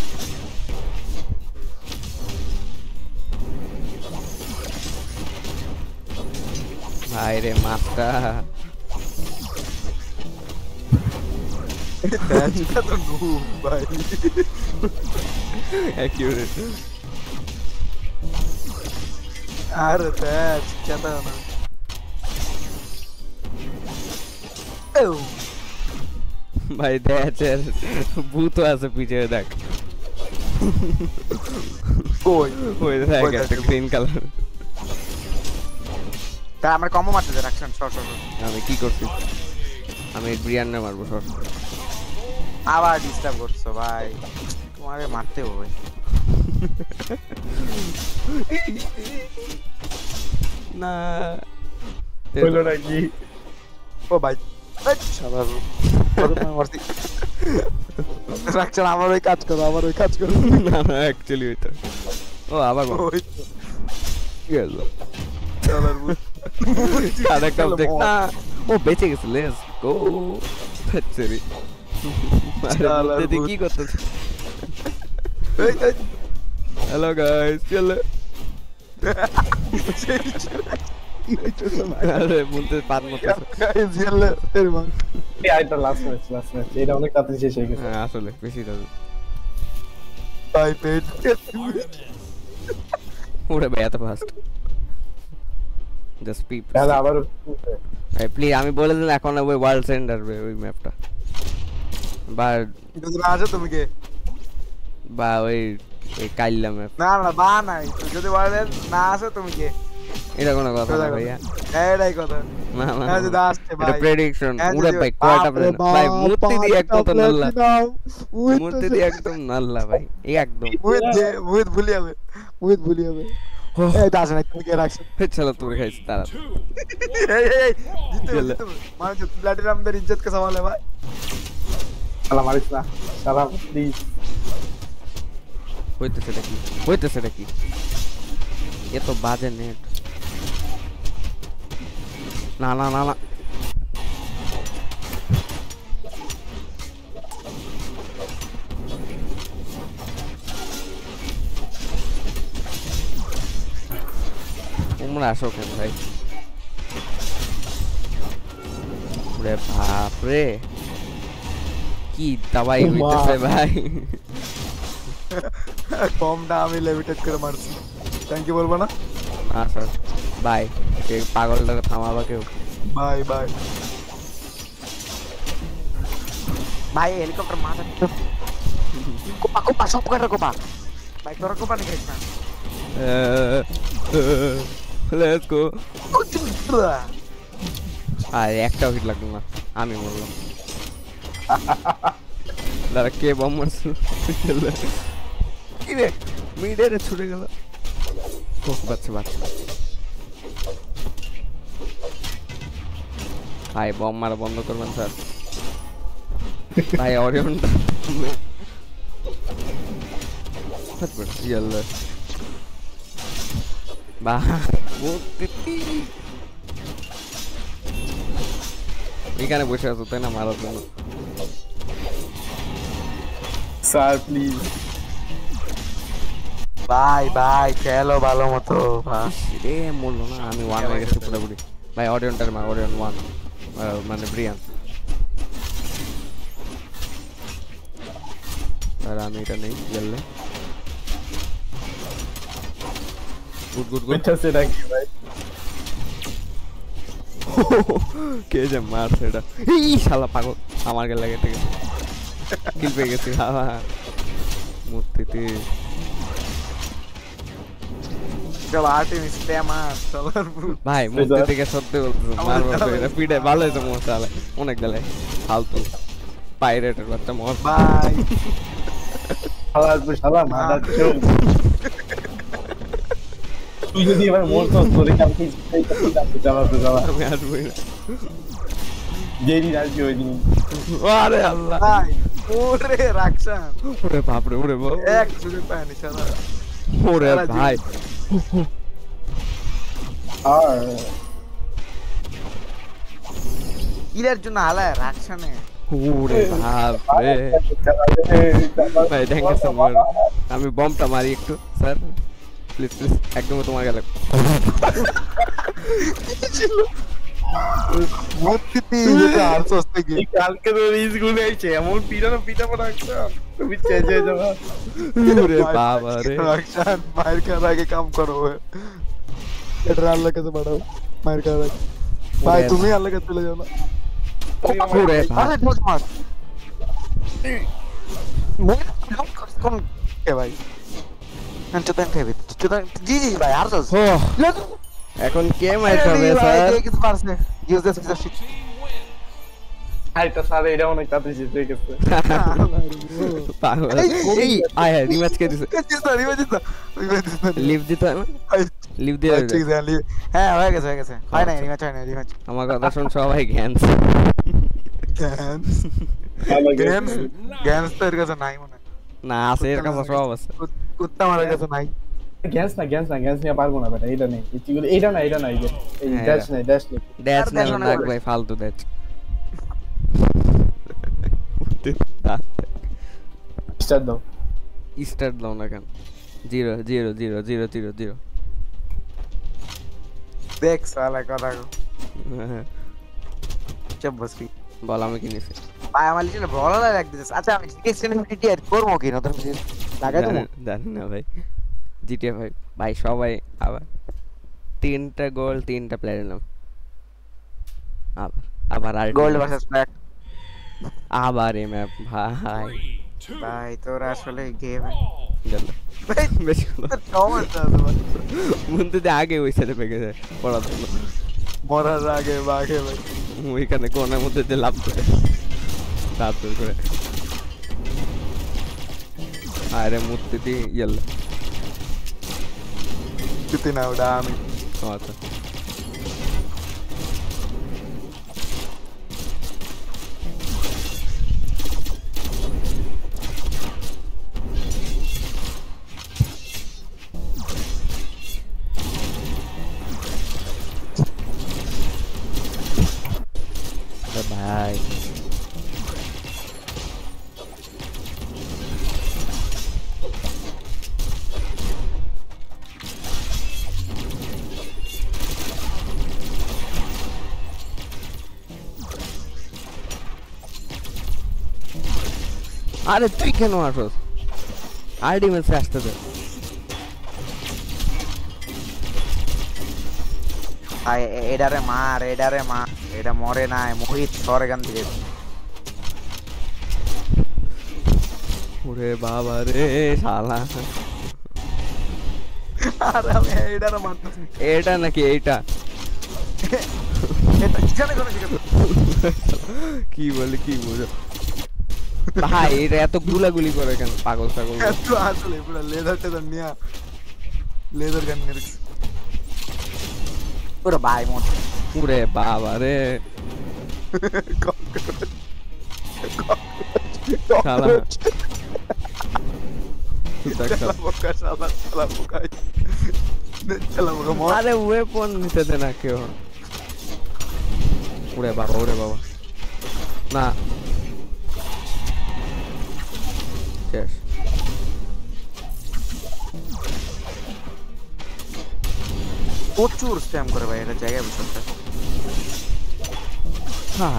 ভাই রে মাত্রা এটা তো নুব ভাই অ্যাকিউরেট আর দ্যাট কেটা না ও ভাই দেখে ভূত আছে পিছে দেখ কই ওই দেখ একটা গ্রিন কালার তা আমরা কম মারতে দে রাখছেন সর সর আমি কি করছি আমি ব্রিয়ান্না মারবো সর আবার ডিস্টার্ব করছো ভাই তোমারে মারতে হবে না হলো নাকি ও ভাই আচ্ছা বাবু রাখছেন আমার ওই কাজ করো আমার ওই কাজ করো না না অ্যাকচুয়ালি ওইটা ও আবার ওই কি হলো চলার সাদা কাপ দেখ না ও বেঁচে গেছে লেটস গো ফেচরি আরে তুই কি করতেছ হ্যালো গাইস চলে আরে বলতে পার মত গাইস চলে এর মান এই আইটা লাস্ট ম্যাচ এটা অনেক তাড়াতাড়ি শেষ হয়ে গেছে হ্যাঁ আসলে বেশি দাও ভাই পেট ওরে ভাই এত ফাস্ট জাস্ট পিপ তাহলে আবার ভাই প্লিজ আমি বলে দিলাম এখন ওই ওয়ার্ল্ড সেন্টার ওই ম্যাপটা বা এটা তো আছে তুমি কে বা ওই কাইল্লা ম্যাপ না না বা নাই যদি বলেন না আছে তুমি কে এটা কোনো কথা না ভাইয়া এইটাই কথা না না হ্যাঁ যদি আসছে এটা ভাই প্রেডিকশন ওরে ভাই কয়টা প্লেন ভাই মূর্তি দিয়ে একদম তো নাল্লা মূর্তি দিয়ে একদম নাল্লা ভাই এই একদম মুহিত ভুলি হবে এই দাস না তুমি কে রাখছো চলো তুমি খাইছ তারা এই জিতে মানে যে প্ল্যাটিনামদের ইজ্জত কে সওয়াল है भाई শালা মারিস না শালা প্লিজ হইতেছে নাকি এ তো বাজে নেট না না না না তোমরা আসো কেন ভাই রে বাপ রে কি দাবাই হইতেছে ভাই বমটা আমি লেভিটেট করে মারছি থ্যাংক ইউ বলবো না হ্যাঁ স্যার বাই এই পাগলটাকে থামাবা কেউ বাই বাই ভাই হেলিকপ্টার মাথা কোপা সব করে কোপা ভাই তোর কোপা নিয়ে গেছ না লেটস গো আর একটাও হিট লাগলো না আমি মরলাম দাঁড়া কে বম মারছিল কি রে মিডে ছুটে গেল বাচ্চা ভাই বম মারা বন্ধ করবেন স্যার ভাই অরিয়নটা ইয়াল্লা বাহ এখানে বসে আছো তাই না মারার জন্য স্যার প্লিজ ভাই ভাই খেলো ভালো মতো রে মরলো না, আমি 1 হয়ে গেছি পুরোপুরি ভাই। অডিয়নটার মা অডিয়ন 1 মানে ব্রিয়ান। আর আমি এটা নেই গেলে গুড গুড গুড। এটা সেটা কি ভাই? কে যে মারছে এটা, এই শালা পাগল আমার গেলে লাগে। ঠিক আছে কিল পেয়ে গেছি মূর্তিতে। চল আর্টিম স্প্যামার চলার ভাই মূর্তি থেকে সত্যি বলতেছে মারবো তো এটা পিঠে ভালো হয়েছে মোর শালা অনেক গেলে ফালতু পাইরেটের বাচ্চা মোর ভাই শালা মাদার চোদ। তুই যদি এবার মরতো তোরে কালকে চালাতে চালা আমি আসবোই না। যেদিন আসবি ওই দিন। আরে আল্লাহ, ভাই ওরে রাকসান ওরে বাপরে, ওরে বাপ, এক সুযোগ পায়নি শালা। ওরে ভাই আর কিলের জন্য হালায় রাকসানে। ওরে বাপরে ভাই থ্যাংক ইউ সো মাচ। আমি বমটা মারি একটু স্যার প্লিজ প্লিজ, একদম তোমার গেলে মূর্তি এটা আর সস্তে কি কালকে তো রিস গুলো আইছে এমন পিটা পড়া একটা তুমি চেঁচে যাবা। ওরে বাবা রে রাকসান মায়ের খাওয়ার আগে কাম করো। এটা আল্লাহ কাছে বাড়াও মায়ের খাওয়ার আগে। ভাই তুমি আল্লাহ কাছে চলে যাও না। ওরে ভাই আরে ঢোস মার কোন কে ভাই চুদান খাবি চুদান জি জি ভাই আর সস ও, এখন কে মাইর খাবে স্যার? কিছু পারছে ইউজ দিস কিছু শিট আইটা সারে এটা অনেক তাড়াতাড়ি শেষ হয়ে গেছে। পাগল এই আয় রিম্যাচ কে দিছে? লিভ দিতে হয় না? লিভ দিয়ে দে। ঠিক আছে হ্যাঁ হয়ে গেছে হয় না রিম্যাচ আমার কথা শুন সবাই জ্ঞান গ্যান্স তো এর কাছে নাই মনে হয়। না আছে, এর কাছে সব আছে। কুত্তা মারার কাছে নাই। গ্যাস নিয়ে পারবো না বেটা। এটা নেই এইটা না এই যে এই হ্যাঁ, ড্যাশ নেই ড্যাশ আর না দেখো না ডাক করে। ভাই ফালতু ড্যাশ। স্টার্ট দাও। স্টার্ট দাও না কেন? 0 0 0 0 0 0 দেখ সালা কথা চুপ বসবি। বল আমি কিনেছি। ভাই আমার লিটে ভালো লাগ দিতেছে। আচ্ছা আমি এক্সটেনশনটি এড করবো কি নতুন লাগাই দেবো। জানি না ভাই, জিটিএ ভাই সবাই আবার 3টা গোল্ড 3টা প্ল্যাটিনাম আবার আর গোল্ড ভার্সেস ব্ল্যাক। আবার এই ম্যাপ ভাই ভাই তোর আসলে গেম গেল বেশি মন্দিরে আগে ওই সাইডে পেয়ে গেছে পড়ার জন্য মরার আগে বাঘে ভাই ওইখানে কোনার মধ্যে দিয়ে লাভ করে আরে মূর্তি দিয়ে ইয়েলো কিতে না ওটা আমি আচ্ছা ভাই আরে তুই কেন আসস আরডি মেসে আসতে দে এডারে মার এটা মরে নাই মোহিত সর এখান থেকে ওরে বাবা রে শালা আর আমি এডারে মারতেছি এটা নাকি এইটা এটা জানে কোন কি বলে কি বুঝো ভাই এটা এত গুলাগুলি করে কেন পাগল ছাগল এত আসলে পুরো লেদার নিয়া লেদার গান নিয়ে রাখছি পুরো ভাই মোট ওরে বাবা রে শালা আরে ওয়েপন নিতে দে না কেউ ওরে বাবা না শেষ প্রচুর স্প্যাম করে ভাই এটা জায়গায় বসে।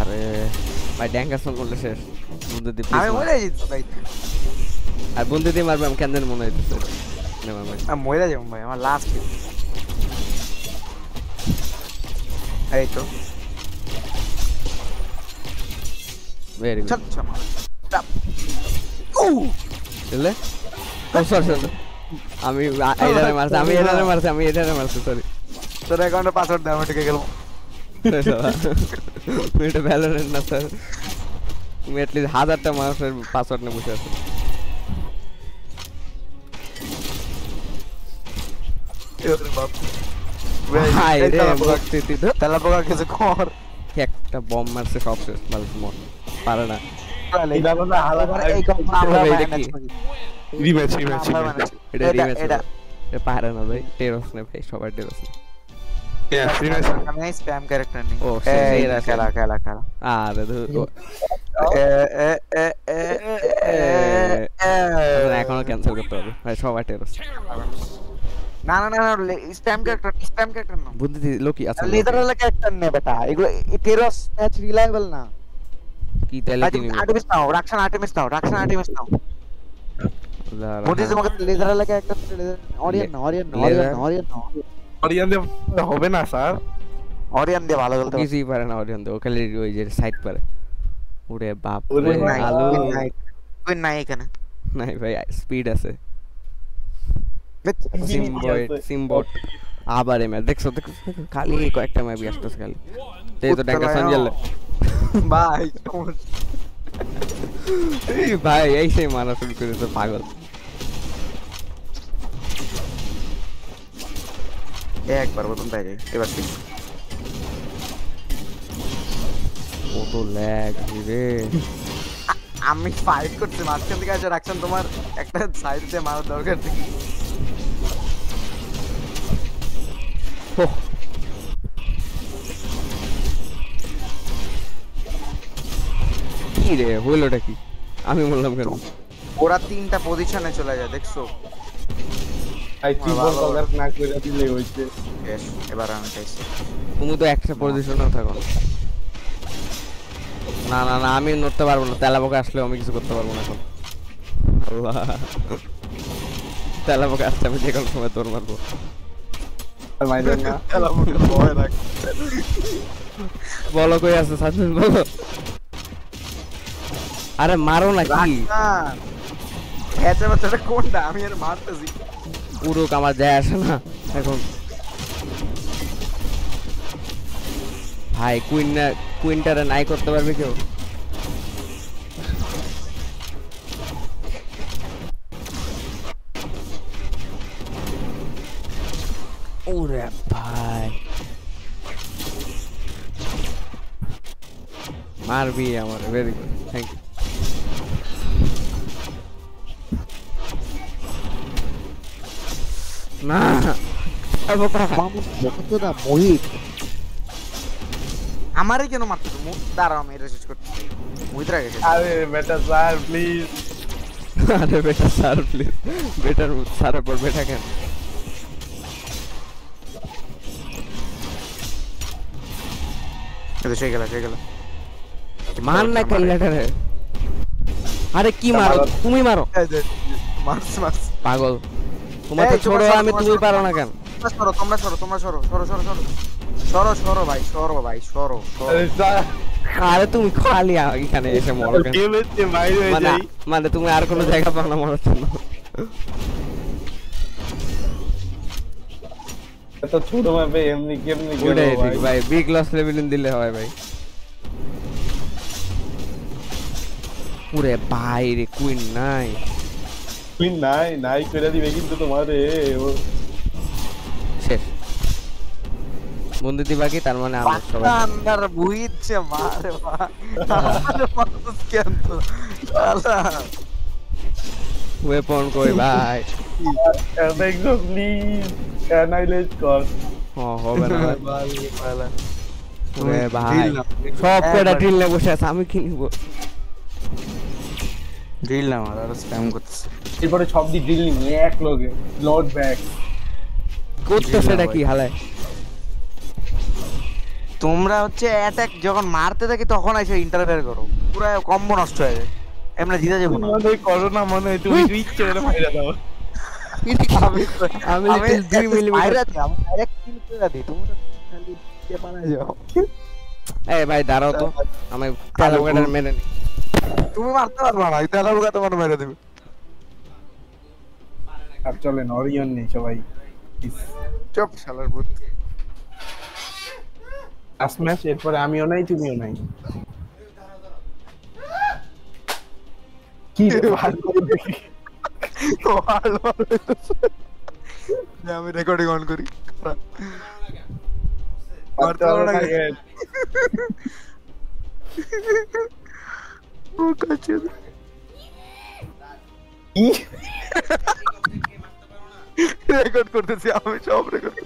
আরে ভাই ড্যাঙ্গাসন করলে শেষ। বন্ধুদি আমি মরে যাচ্ছি ভাই, আর বন্ধুদি মারবে আমি কেন মনে হইতেছে নেমার ভাই। আমি মরে যাবো ভাই, আমার লাস্ট এই তো ভেরি গুড। চল বুঝলে সরি আমি এটারে মারছি সরি। তোর অ্যাকাউন্টে পাসওয়ার্ড দাও, আমি ঢুকে গেলাম। এটা ভ্যালোরেন্ট না স্যার, তুমি অ্যাটলিস্ট 1000টা মানুষের পাসওয়ার্ড নিয়ে বসে আছো। ভাই রে ভক্তি তো তেলা পোকা কিছু কর। একটা বম মারছে সব শেষ মাল মন পারে না। এটা কথা হালা এই কম আমরা ভাই, এটা ম্যানেজ কি? করি। রিম্যাচ এটা রিম্যাচ এটা এটা পারে না ভাই, টেরস না ভাই, সবার টেরস না। আমি স্প্যাম ক্যারেক্টার নেই। ও, এই সেরা, খেলা খেলা খেলা। আরে ধুর, এখনো ক্যান্সেল করতে হবে ভাই, সবার টেরস। না না না স্প্যাম ক্যারেক্টার না। বুদ্ধি লোকি আছে লেদার ক্যারেক্টার নে বেটা, এগুলো টেরস ম্যাচ রিলায়েবল না। কি তাহলে কি নিব? আর্টিমিস নাও, রাকশন আর্টিমিস নাও। মোদি তোমাকে লেদার ক্যারেক্টার অরিয়ন হবে না স্যার, অরিয়ন দিয়ে ভালো খেলতে কিছুই পারে না অরিয়ন, ও খালি ওই যে সাইড পারে। ওরে বাপ ওরে রে, নাই, আলু কোন নাই এখানে। নাই ভাই, স্পিড আছে। আছে। সিম্বট আবার ম্যাচ দেখছো খালি কয়েকটা ম্যাচ আসতেছে খালি। এই তো ড্যাঙ্কা সঞ্জেল ভাই ভাই এই সেই মারা শুরু করেছে পাগল। একবার বলুন তাই রে, এবার ঠিক। কত ল্যাগ রে, আমি ফাইট করছি মাঝখান থেকে আছে রাখছেন, তোমার একটা সাইড দিয়ে মারার দরকার নেই। কি রে হইলোটা কি? আমি বললাম কেন? ওরা তিনটা পজিশনে চলে যায় দেখছো। আই তুই বল কভার না করে দিলে হইছে। বেশ, এবার আমি চাইছি। তুমি তো একটা পজিশনেও থাকো না। না না না, আমি নড়তে পারবো না, তেলাপোকা আসলেও আমি কিছু করতে পারবো না এখন। আল্লাহ, তেলাপোকা আসলে আমি যে কোনো সময় তোর মারবো। মাইদান না বলো কই আছে সাজুন, বলো। আরে মারো না কি? এত বাচ্চাটা কোনটা? আমি আর মারতেছি। পুরো আমার যায় আসে না এখন। ভাই কুইনটারে নাই করতে পারবে কেউ? ওরে ভাই, মারবি আমার, ভেরি গুড, থ্যাংক ইউ। না আমারই কেন মারতেছো? দাঁড়াও আমি এটা শেষ করতেছি। মুইত্রা গেছে। আরে বেটা স্যার প্লিজ। আরে বেটা স্যার প্লিজ, বেটার স্যারের পর বেটা কেন? এটা সেই গেল মান না কাইলাটারে। আরে কি মারো তুমি? মারো মার্স পাগল, তোমার তো ছোড়ো আমি, তুমি পারো না কেন? তোমরা সরো ভাই সরো। আরে স্যার আরে তুমি খালি এখানে এসে মরো কেন? গেমেতে বাইরে হয়ে যাই। মানে তুমি আর কোনো জায়গা পাও না মরার জন্য? এত ছোট ম্যাপে এমনি কেমনি গেল ওটাই ভাই? ঠিক ভাই, বিগ লস লেভেলিং দিলে হয় ভাই। ওরে ভাই রে, কুইন নাই। তুই নাই করে দিবে কিন্তু তোমারে শেষ বন্ধু দিবা কি? তার মানে আমরা সবাই আন্ডার বুইছে মারে কেন তো ওয়েপন কই ভাই? দেখো প্লিজ অ্যানালাইজ কর। হবে না ওরে ভাই, সব কটা ড্রিল নিয়ে বসে আছে, আমি কি নিব? ড্রিল না মার, আর স্প্যাম করতেছে। এরপরে সব দি ড্রিল নিয়ে এক লগে লোড ব্যাক করতেছে এটা কি হালায়? তোমরা হচ্ছে অ্যাটাক যখন মারতে থাকি তখন এসে ইন্টারফেয়ার করো, পুরো কম্বো নষ্ট হয়ে যায়, এমনি জিতে যাবো না। মনে হয় করোনা মনে হয় তুমি ইচ্ছে করে মাইরা দাও। আমি লিটল 2 মিলিমিটার আমি ডাইরেক্ট কিল করে দিই, তোমরা খালি কে পানা যাও। এই ভাই দাঁড়াও তো, আমি তেলাপোকাটা মেরে নি। তুমি মারতে পারবা না, তেলাপোকা তোমার মেরে দেবে। আর চলেন অরিয়ন নেই সবাই। চুপ শালার ভূত। লাস্ট ম্যাচ, এরপরে আমিও নাই তুমিও নাই। কি রে ভালো দেখি। আমি রেকর্ডিং অন করি। রেকর্ড করতেছি আমি, সব রেকর্ড।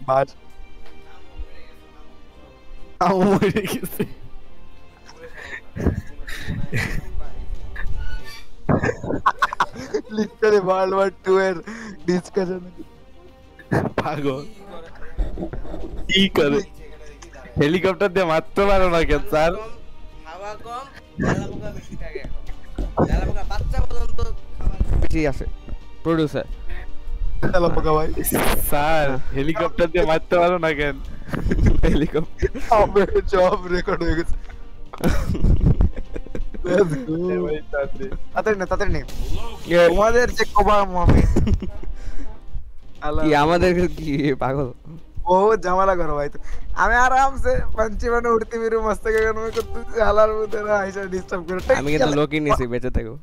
বাজ মরে গেছে। লিটারালি ওয়ার্ল্ড ওয়ার 2 এর ডিসকাশন। পাগল কি করে হেলিকপ্টার দিয়ে মারতে পারো না কেন স্যার? খাওয়া কম, তেলাপোকা বেশি থাকে এখন। তেলাপোকা বাচ্চা পর্যন্ত খাবার বেশি আছে প্রোডিউসার। তেলাপোকা ভাই স্যার হেলিকপ্টার দিয়ে মারতে পারো না কেন? হেলিকপ্টার আমার জব রেকর্ড হয়ে গেছে। তাড়াতাড়ি নে তোমাদের যে কবা আমি কি আমাদের কি পাগল বহুত ঝামেলা করো ভাই। আমি আরামসে পাঞ্চি মানে উঠতে বেরো মস্ত গান করতেছি, হালার মধ্যে আইসা ডিস্টার্ব করে। আমি কিন্তু লোকই নিছি বেঁচে থাকো।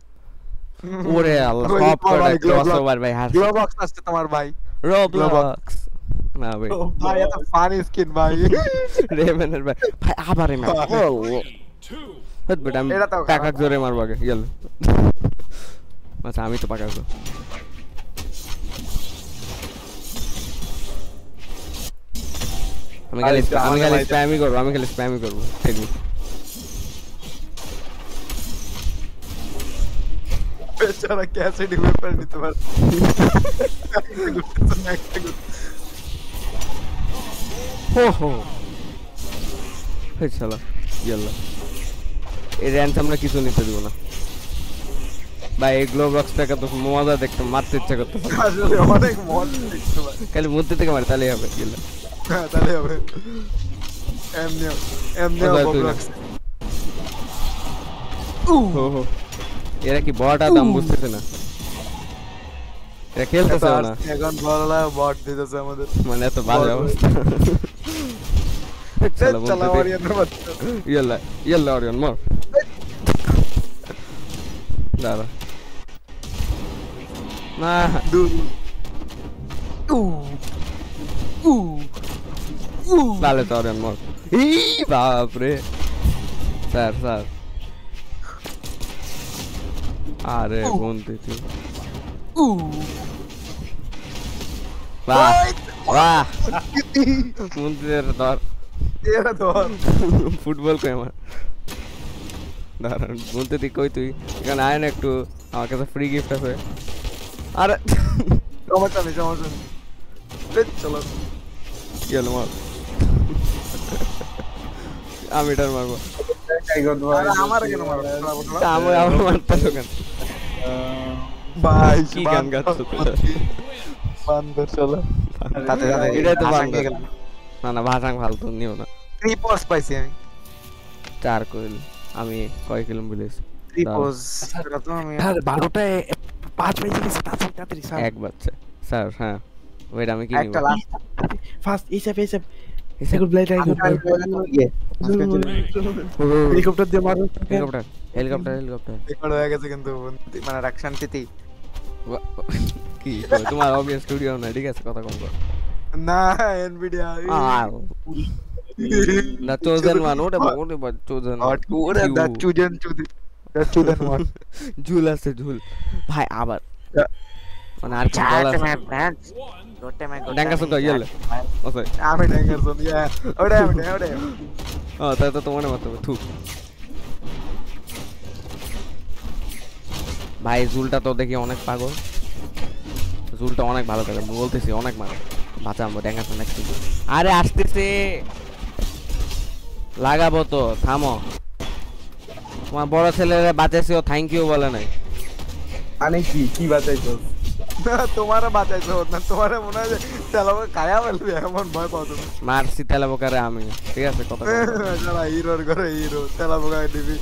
ওরে আল্লাহ, সব করে ক্রসওভার ভাই। হার গ্লো বক্স আসছে তোমার ভাই, রোবলক্স না ভাই, ভাই এত ফানি স্কিন ভাই। রেভেনের ভাই ভাই আবার এমন ও হট বেটা আমি এটা তো টাকা জোরে মারবো আগে গেল। আচ্ছা আমি তো পাকা গো। আমি খালি স্প্যামই করব, আমি খালি স্প্যামই করব। ঠিক আছে বেচারা ক্যাসে ডিভেলপার নিতে পারে। হো হো হে শালা ইয়াল্লা, এই র্যান্স আমরা কিছু নিতে দিব না ভাই। এই গ্লো বক্সটাকে তো মজা দেখতে মারতে ইচ্ছা করতে পারে, আসলে অনেক মজা দেখতে ভাই। খালি মধ্যে থেকে মারে তাহলেই হবে। গেল হ্যাঁ তাহলে হবে। এমনি বক্স হো হো। এরা কি বট আদম বুঝতেছে না, এরা খেলতেছে না এখন বড়লা বট দিতেছে আমাদের, মানে এত বাজে অবস্থা। চলা ওরিয়নের বাচ্চা। ইয়াল্লা ইয়াল্লা অরিয়ন মার দাঁড়া না দূর Dale, Torian, mor. বাপরে স্যার স্যার আরে বন্ধু তুই বাহ বাহ বন্ধুদের ধর এরা ধর ফুটবল কই আমার দাঁড়ান বলতে তুই কই তুই এখানে আয় না একটু, আমার কাছে ফ্রি গিফট আছে। আরে সমস্যা নেই চলো কি হলো মার, আমি এটার মারবো। আমার কেন মারো আমার আমার মারতে কেন ভাই? কি গান গাচ্ছ বান্দর চলো তাতে এটাই তো বান্দর। না না ভাষাং ফালতু নিও না। 3 পজ পাইছি আমি, 4 কইল আমি কয় কিলো বলেছি 3 পজ এটা তো আমি স্যার 12টায় 5 বেজে গেছে, তাড়াতাড়ি স্যার। এক বাচ্চা স্যার। হ্যাঁ ওইটা আমি কি নিব একটা লাস্ট ফার্স্ট এইসব সেকেন্ড ব্লাইট হেলিকপ্টার দিয়ে মারো। হেলিকপ্টার হেলিকপ্টার হেলিকপ্টার রেকর্ড হয়ে গেছে কিন্তু মানে রাকশান তিতি কি তোমার অবভিয়াস স্টুডিও না, ঠিক আছে কথা কম কর না এনভিডিয়া না চোজেন ওয়ান ওটা চোজেন ওরে দা চুজেন ওয়ান ঝুল আছে ঝুল ভাই আবার মানে আর কি বলা ডাঙ্গা সুন্দর ইয়েলে ওসে আমি ড্যাঙ্গারসন ওটা ও তাই তো তোমার মত থু ভাই ঝুলটা তো দেখি অনেক পাগল। জুলটা অনেক ভালো খেলে বলতেছি অনেক মানে বাঁচাবো ড্যাঙ্গাসন একটু আরে আসতেছে লাগাবো তো থামো তোমার বড় ছেলেরা বাঁচাইছে ও থ্যাংক ইউ বলে নাই মানে কি বাঁচাইছো তোমারে বাঁচাইছো না তোমারে মনে হয় তেলাপোকা খায়া ফেলবে এমন ভয় পাও তুমি মারছি তেলাপোকারে আমি ঠিক আছে কথা শালা হিরোর ঘরে হিরো তেলাপোকা দিবি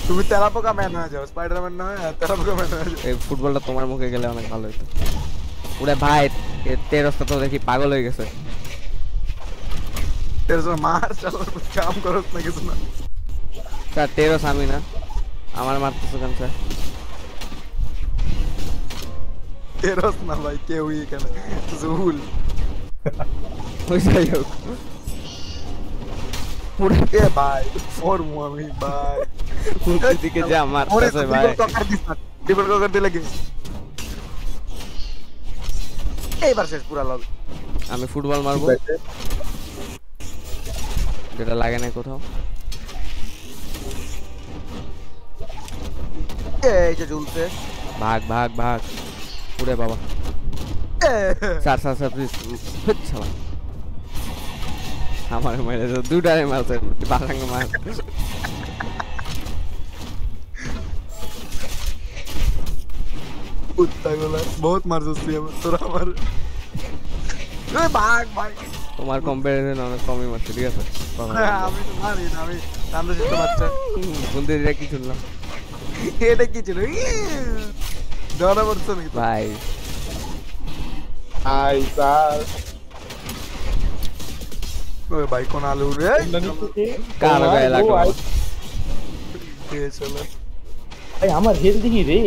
তুমি তেলাপোকা ম্যান হয়ে যাও স্পাইডারম্যান না হয় তেলাপোকা ম্যান হয়ে যাও এই ফুটবলটা তোমার মুখে গেলে অনেক ভালো হতো ওরে ভাই তেরস্তা তো দেখি পাগল হয়ে গেছে এর জন্য মার শালা কাম করছ না কিছু না স্যার তেরস আমি না আমার মারতেছো কেন স্যার তেরস না ভাই কেউই এখানে জুল ওই যাই হোক পুরো কে ভাই ওর আমি ভাই পুরো দিকে যা মারতেছে ভাই ডিবল ককার দিলে কি এইবার শেষ পুরা লব আমি ফুটবল মারবো যেটা লাগে না কোথাও এই যে ঝুলছে ভাগ ভাগ ভাগ পুরে বাবা স্যার স্যার স্যার প্লিজ ছাড়া আমার মেরে দুটারে মারছে বারাঙ্গ মার কুত্তাগুলো বহুত মারছিস তুই তোরা আমার ওই ভাগ ভাই তোমার কম্পারিজন অনেক কমই মারছে ঠিক আছে আমি তো মারি না আমি কান্দে যেতে বাচ্চা বলতে দিলে কি শুনলাম এটা কি ছিল ডরা পড়ছে নাকি ভাই আই স্যার ওই ভাই কোন আলু রে কালো গায়ে লাগলো কে চলো এই আমার হেল দেখি রে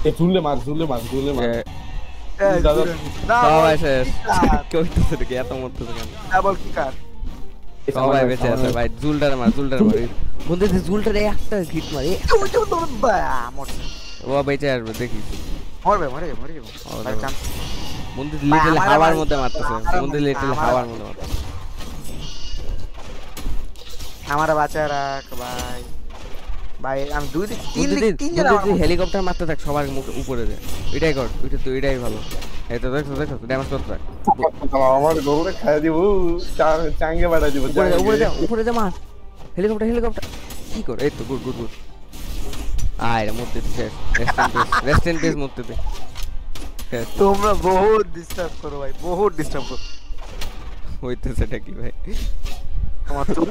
এ ঝুলে মার দাদা সবাই শেষ কেউ হইতেছে নাকি এত মরতেছে কেন ডাবল কি কার সবাই বেঁচে আছে ভাই জুলটারে মার বলতে জুলটারে একটা হিট মারি মরছে ও বেঁচে আসবে দেখিস মরবে ভাই চান্স বন্ধু লিটল হাওয়ার মধ্যে মারতেছে বন্ধু লিটল হাওয়ার মধ্যে মারতেছে আমার বাঁচা রাখ ভাই ভাই আমি তিন জন হেলিকপ্টার মারতে থাক সবার মুখে উপরে দে এটাই কর ওইটা তো এটাই ভালো এই তো দেখো ড্যামেজ করতে থাক আমার গরুরে খাইয়া দিব চাঙ্গে বাড়া দিব উপরে যা মার হেলিকপ্টার কি কর এই তো গুড আয় রে মরতে শেষ রেস্ট ইন পিস মরতে দে তোমরা বহুত ডিস্টার্ব করো ভাই বহুত ডিস্টার্ব করো হইতেছে এটা কি ভাই তোমার চুপ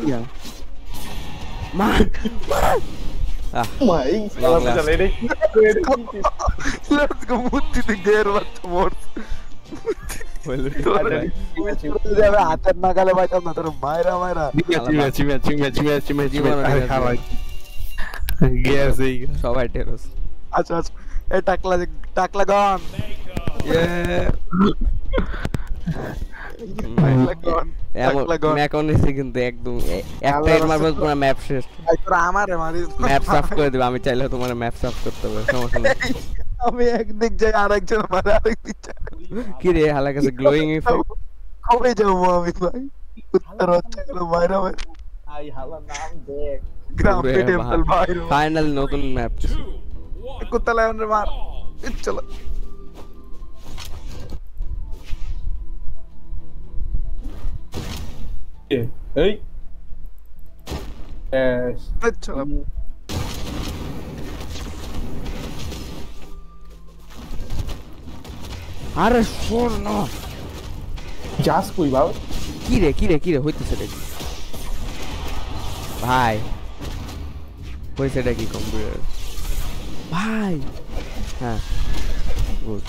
মার মাই সালা চলে রে লেটস গো মুত্তিতে গের বাচ্চা মোর বলে যাবে হাতের নাগালে ভাই তোমরা তোর মাইরা ম্যাচ গেছে সবাই টেরস আচ্ছা এই টাকলা গন কিন্তু একদম একটা মারবো পুরো ম্যাপ শেষ তোরা আমারে মারিস ম্যাপ সাফ করে দিবা আমি চাইলে তোমার ম্যাপ সাফ করতে হবে সমস্যা নেই আমি একদিক যাই আরেকজন মারে আরেকদিক যাই কি রে হালা কাছে গ্লোয়িং ইফেক্ট কবে যাবো আমি ভাই উত্তর হচ্ছে কেন মাইরা ভাই আই হালা নাম দেখ গ্রাফিক টেম্পল ভাই ফাইনাল নতুন ম্যাপ কুত্তা লায়ন রে মার চলো এই এস চলো আরে শোন না যাস কই বাবা কি রে হইতেছে রে ভাই হইছে এটা কি কম্পিউটার ভাই হ্যাঁ গুড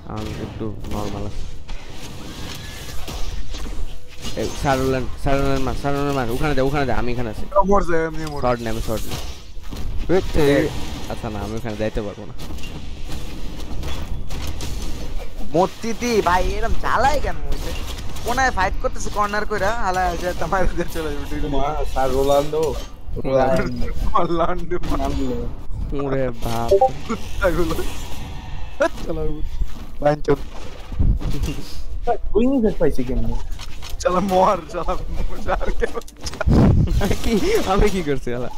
আমি একটু নরমাল আছে এই সারুলান মার ওখানে যা আমি এখানে আছি মরছে এমনি মর শর্ট নে আচ্ছা না আমি ওখানে যাইতে পারবো না মূর্তিটি ভাই এরকম চালাই কেন মইছে কোনায় ফাইট করতেছে কর্নার কইরা হালা যে তোমার যে চলে যাবে মা সার রোনাল্ডো ওরে বাপ এগুলো চলো বাঞ্চো কই নিয়ে পাইছি কেমনে চলো মর চলো আর কে কি আমি কি করছি হালা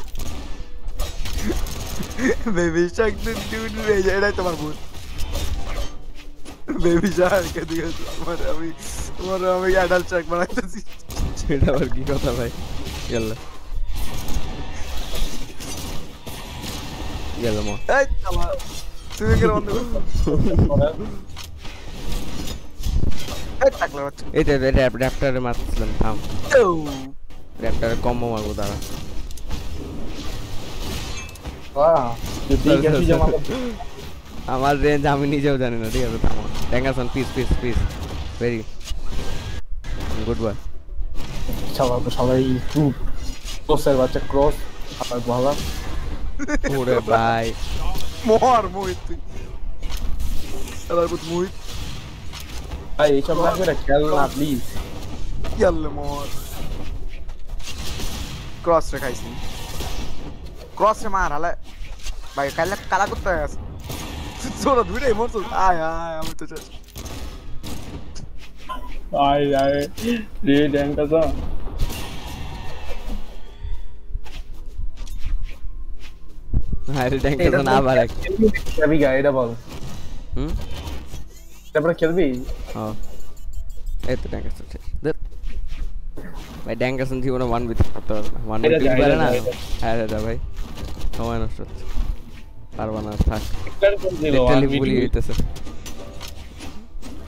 বেবি শার্ক দুদু এটাই তোমার ভূত বেবি শার্ক এদিকে আমি অ্যাডাল্ট শার্ক বানাইতেছি এটা আবার কি কথা ভাই ইয়াল্লা ইয়াল্লা মা এই চালা তুমি কেন বন্ধ করছো এই টাকলা বাচ্চা এটা র্যাপটারে মারছিলাম থাম র্যাপটারে কম্বো মারবো দাঁড়া আমার রেঞ্জ আমি নিজেও জানি না ঠিক আছে থামো ট্যাঙ্গাসন পিস ভেরি গুড বয় সবাই ক্রসের বাচ্চা ক্রস আর বলা ওরে ভাই মোহর মোহিত তুই আবার বুত মোহিত ভাই এইসব না করে খেল না প্লিজ ইয়াল্লে মোহর ক্রস রে খাইছি ক্রস রে মার হালে ভাই কালা করতে আছে চলো ধুরে মরছো আয় আমি তো চাই আয় রে ড্যাংটা তো আরে ট্যাঙ্গাসন আবার এক আমি গাইডা বল তারপরে খেলবি হ্যাঁ এই তো ট্যাঙ্গাসন দেখ ভাই ট্যাঙ্গাসন জীবনে 1v3 করতে পারবে না 1v3 পারে না হ্যাঁ দাদা ভাই সময় নষ্ট হচ্ছে পারবা না থাক লিটারালি ভুলি হইতেছে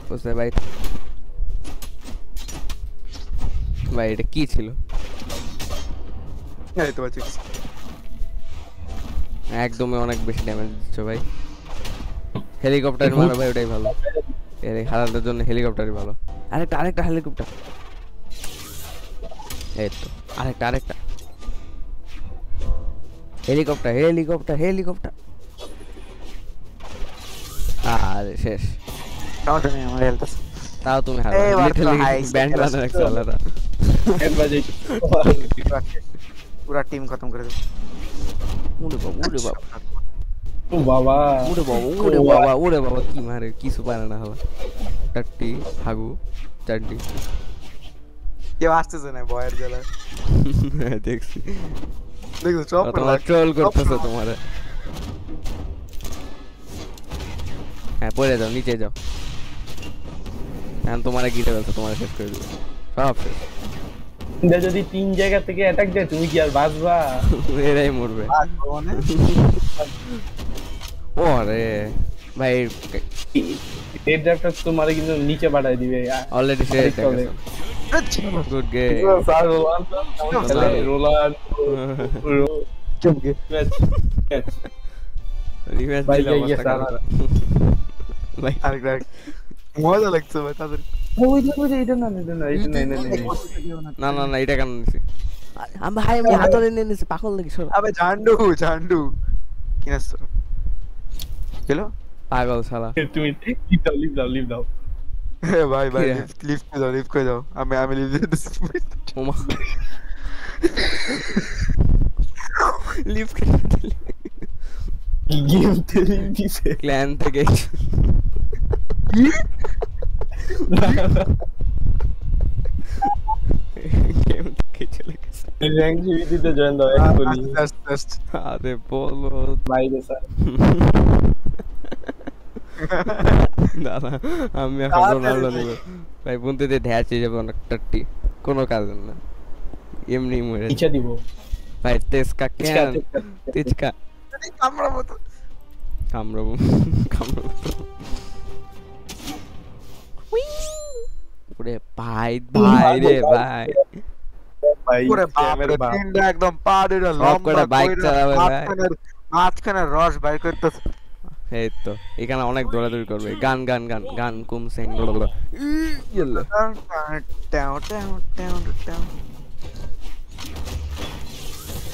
বুঝতে ভাই ভাই এটা কি ছিল এই তো বাচ্চা একদমই অনেক বেশি ড্যামেজ দিচ্ছ ভাই হেলিকপ্টার মারো ভাই ওটাই ভালো এর হারানোর জন্য হেলিকপ্টারই ভালো আরেকটা হেলিকপ্টার এই তো আরেকটা হেলিকপ্টার আরে শেষ তাও তুমি আমার হেলতে তাও তুমি হারো ব্যান্ড বানানো রাখছো আলাদা পুরা টিম খতম করে দেব ওরে বাবা কি মারে কিছু পারে না হলো টাট্টি হাগু চাড্ডি কেউ আসতেছে না বয়ের জ্বালায় দেখছি দেখো সব তোমরা ট্রোল করতেছো তোমারে হ্যাঁ পড়ে যাও নিচে যাও এখন তোমারে গিতে বলছো তোমারে শেষ করে দিবে সব শেষ যদি 3 জায়গা থেকে অ্যাটাক দেয় তুমি কি আর বাঁচবা এরাই মরবে ওরে ভাই এই ড্রাফটটা তোমারে কিন্তু নিচে বাড়াই দিবে অলরেডি শেষ গুড গেম রোলার রিভেঞ্জ ভাই, দিলাম yes, ভাই আরেকটা মজা লাগছে ভাই তাদের এটা না না এটা কেন নিছি আমি ভাই আমি হাতরে নিয়ে নিছি পাগল নাকি সর আবে ঝান্ডু কি নাস হ্যালো পাগল শালা তুমি লিভ দাও ভাই কি রে? লিফট করে দাও আমি লিফট দিয়ে দিচ্ছি ওমা লিফট গেম তেলি দিছে ক্ল্যান থেকে গেম থেকে চলে গেছে র‍্যাঙ্ক জিবিতে জয়েন দাও এক্ষুনি আরে বলো বাইরে স্যার দাদা আমি এখন রোনাল্ডো নিব ভাই বুনতে দিয়ে ধ্যাচ হয়ে যাবে অনেক টাট্টি কোনো কাজ না এমনি মরে ইচ্ছা দিব ভাই তেজকা কেন তেজকা কামড়াবো কামড়াবো ওরে ভাই রে ভাই পুরো বাপরে তিনটা একদম পাড়ের সব কটা লম্বা বাইক চালাবে ভাই মাঝখানে রস বাইর করতেছে এই তো এখানে অনেক দৌড়াদৌড়ি করবে গান কুম সিং ইয়েলো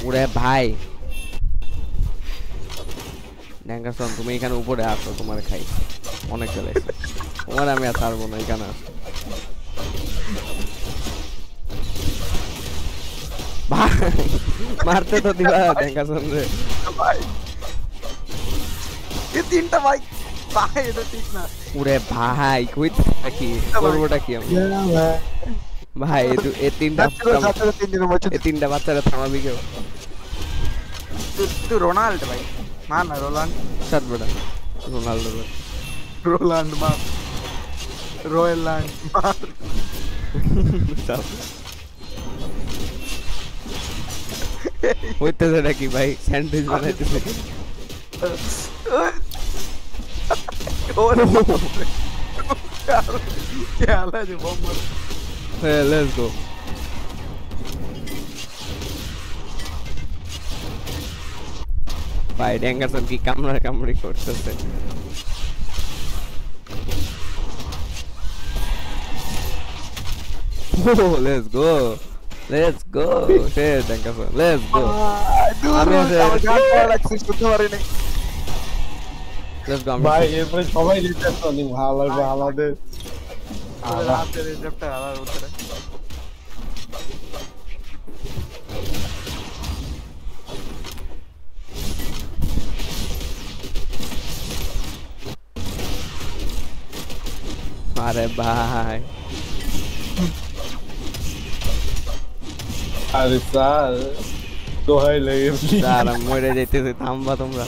ওরে ভাই ড্যাঙ্গাসন তুমি এখানে উপরে আসো তোমার খাই অনেক চলে তোমার আমি আর ছাড়বো না এখানে আসো ভাই মারতে তো দিবা ড্যাঙ্গাসন রে ভাই এই তিনটা বাইক ভাই এটা ঠিক না ওরে ভাই কই কি করবোটা কি আমি ভাই এই তিনটা তিনজনের মধ্যে এই তিনটা বাচ্চারা থামাবি কেউ तू रोनाल्ड भाई मार ना रोलांड शट बेटा रोनाल्डो बे रोलांड मार রয়্যালল্যান্ড মার হইতেছে নাকি ভাই স্যান্ডউইচ বানাইতেছে ওরে क्या हाल है जो बम मार হ্যাঁ লেটস গো ভাই ড্যাঙ্গারসন কি কামড়ি করতেছে Oh, let's go. Let's go. Shit, Dankason. Let's go. আমি আছে গান করা লাগছে শুনতে পারি নাই Let's go. ভাই এরপরে সবাই রিচার্জ করনি ভালো লাগবে আমাদের রাতের রেজেপ্টটা আলার উত্তরে আরে ভাই আরে স্যার দোহাই লাগে স্যার আমি মরে যাইতেছি থামবা তোমরা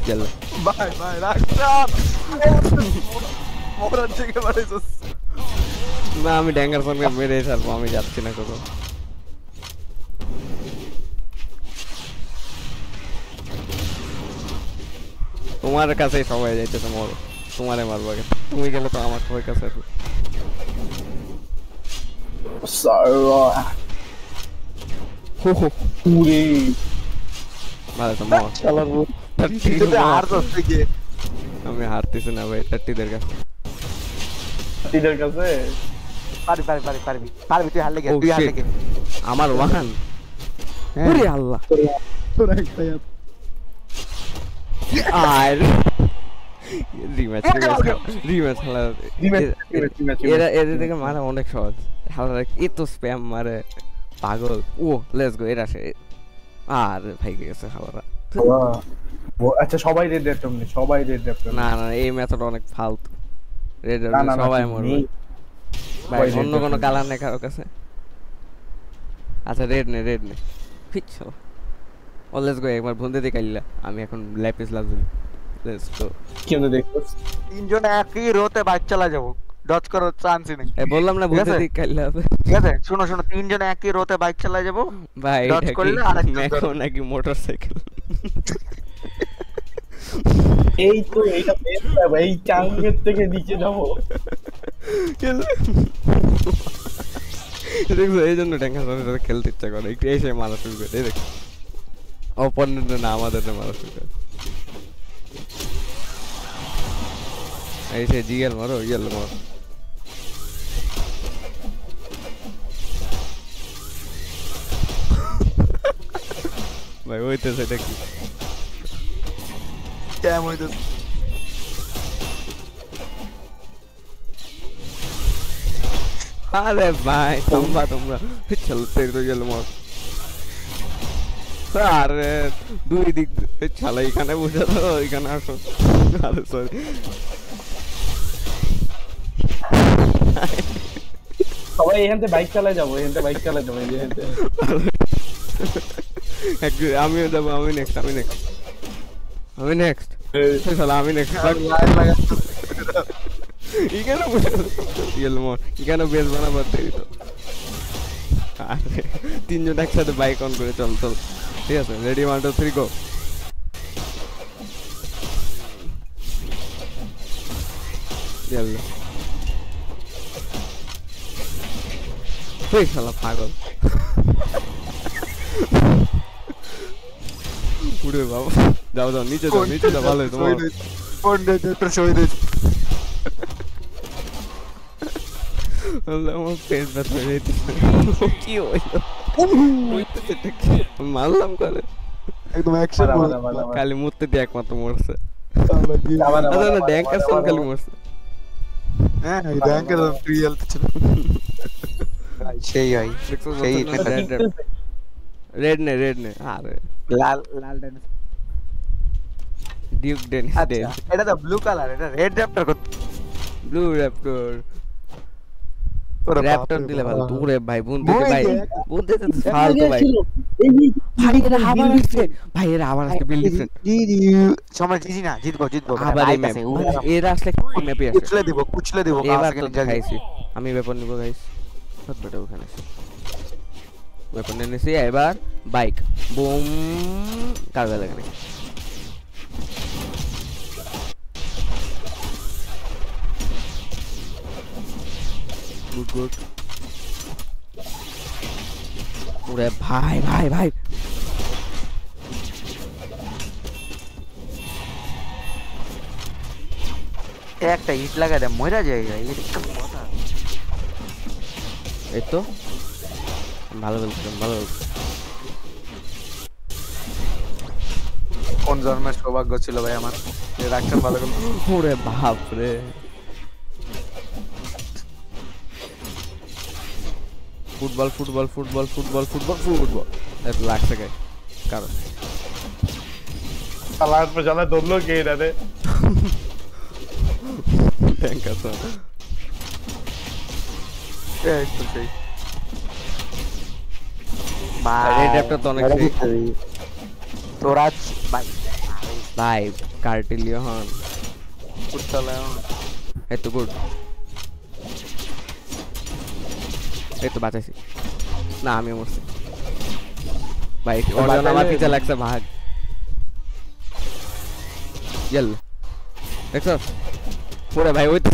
চল ভাই ভাই রাখতাম মোরা থেকে বাড়াইছস না আমি ড্যাঙ্গারসনকে মেরে ছাড়বো আমি যাচ্ছি না কোথাও তোমার কাছে সবাই যাইতেছে মরো তোমারে মারবো আগে তুমি গেলে তো আমার সবাই কাছে আসবে পুরে ভালো তো মর চালাবো আর দস্তে গিয়ে আমি হারতেছি না ভাই টাট্টিদের কাছে টিদের কাছে পারবি তুই হারলে গে Oh, তুই হারলে shit. গে আমার ওয়ান ওরে আল্লাহ তোরা একটা আর রিম্যাচ খেলা এরা এদের থেকে মারা অনেক সহজ হালা এত স্প্যাম মারে পাগল ও লেটস গো এরা সে আর ভাই গেছে হালারা আচ্ছা সবাই রেড ল্যাপটপ নে সবাই রেড ল্যাপটপ না না এই মেথড অনেক ফালতু রেড না, না, সবাই না, মরবে নেই। ভাই সবাই অন্য red কোনো red কালার নেই কারো কাছে আচ্ছা রেড নে ফিক্স ও লেটস গো একবার বন্ধে দিয়ে কাইলা আমি এখন ল্যাপিস লাজুলি লেটস গো কেমনে দেখছো তিনজন একই রোতে বাইক চালা যাবো ডজ করার চান্সই নেই এই বললাম না ঠিক বন্ধে আছে? দিয়ে কাইলা হবে ঠিক আছে শোনো তিনজন একই রোতে বাইক চালা যাবো ভাই Dodge এটা কি করলে আরেকজন ম্যাকো ধরো। নাকি মোটরসাইকেল এই তো এইটা বেশ এই চাঙ্গের থেকে নিচে যাবো দেখছো এই জন্য ট্যাঙ্কার সাথে খেলতে ইচ্ছা করে একটু এসে মারা শুরু করে এই দেখ অপোনেন্ট না আমাদের মারা শুরু করে এই সে জিএল মারো ইয়েল মারো ভাই ওইতে সেটা কি ক্যাম হইতো আরে ভাই তোমরা চলতে তো গেল মত আরে দুই দিক ছালা এখানে বসে তো এখানে আসো আরে সরি সবাই এখান থেকে বাইক চালায় যাবো এখান থেকে বাইক চালায় যাবো এই যে এখান থেকে। আমিও যাবো আমি নেক্সট আমি নেক্সট আমি নেক্সট লাইন লাগা এখানে গেল মত এখানে বেশ বানাবার দেরি তো আরে তিনজন একসাথে বাইক অন করে চল ঠিক আছে রেডি 1 2 3 গো চল তুই শালা পাগল উড়ে বাবা যাও নিচে যাও ভালো তোমার কোন রেজেপ্টর সই দে আমার পেট ব্যথা হয়ে যাইতেছে কি হইলো মারলাম করে একদম অ্যাকশন খালি মুততে দিয়ে একমাত্র মরছে আবার আচ্ছা না ড্যাঙ্কার সন খালি মরছে হ্যাঁ এই ব্যাংকের রিয়েল ছিল সেই ভাই দেখছো সেই রেড নে আরে লাল ডেনিস ডিউক ডেনিস ডে আচ্ছা এটা তো ব্লু কালার এটা রেড র্যাপটর কত ব্লু র্যাপটর র‍্যাপটর দিলে ভালো তোরে ভাই বুনতে ভাই বুনতে তো ফালতু ভাই ভাই এরা আবার আসছে ভাই এরা আবার আসছে বিল ডিফারেন্ট সময় জিজি না জিতবো আবার এই ম্যাপ এরা আসলে ম্যাপে আসে কুচলে দেবো এবার তো খাইছি আমি ব্যাপার নিব গাইস সবটা ওখানে ব্যাপার নিয়েছি এবার বাইক বুম কাজে লাগানি গুড গুড ওরে ভাই ভাই ভাই একটা ইট লাগা দে মইরা যায় কথা এই তো ভালো বলছিলাম ভালো কোন জন্মের সৌভাগ্য ছিল ভাই আমার রাখছেন ভালো করে ওরে বাপ রে football football football football football football এত লাগছে গাই কারণ সালার পর জ্বালা ধরলো কে এটা রে থ্যাংক ইউ স্যার এই তো সেই এই ড্যাপটা তো অনেক সেই তোরাজ ভাই ভাই কার্টেলিও হন কুত্তালা এই তো গুড এই তো বাঁচাইছি না আমি মরছি ভাই অর্জন আমার পিছে লাগছে ভাগ চল দেখছো পুরো ভাই ওই তো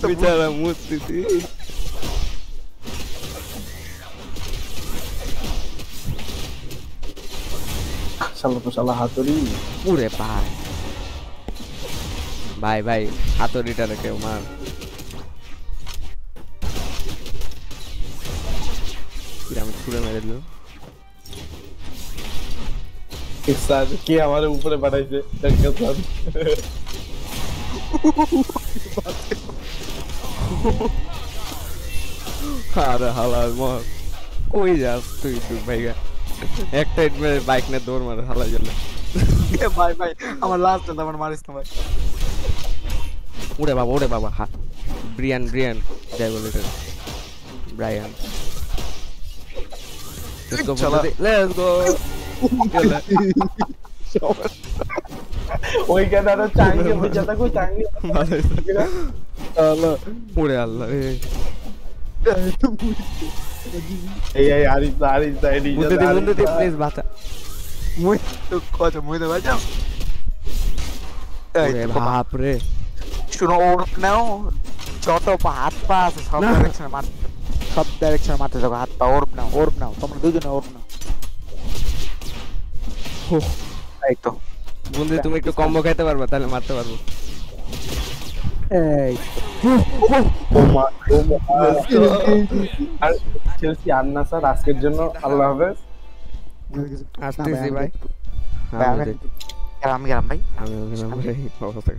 বিচারা মুস্তিতি শালা তো শালা হাতুড়ি পুরে ভাই ভাই ভাই হাতুড়িটা রেখে মার আমি ছুড়ে মেরে দিল স্যার কে আমাদের উপরে পাঠাইছে আরে হালাল মর কই যাস তুই তুই ভাইগা একটা বাইক নিয়ে দৌড় মারে হালা গেল ভাই ভাই আমার লাস্ট আমার মারিস না ভাই ওরে বাবা হা ব্রিয়ান ব্রিয়ান যাই বলে এটা ব্রায়ান লেটস গো ওইখানে আরো চাঙ্গে বুঝা থাকো চাঙ্গে আল্লাহ ওরে আল্লাহ এই আরিস সাইড বুঝতে দে প্লিজ বাতা মুই তো কত মুই তো বাজাও এই ওরে বাপ রে শুনো ওর নাও যত হাত পা আছে সব ডাইরেকশনে মার সব ডাইরেকশনে মারতে যাও হাত পা ওরব নাও তোমরা দুজনে ওরব নাও এই তো বন্ধু তুমি একটু কম্বো খাইতে পারবে তাহলে মারতে পারবো এই আর চেলসি আর না স্যার আজকের জন্য আল্লাহ হাফেজ আসতেছি ভাই আমি গেলাম ভাই আমি অবস্থা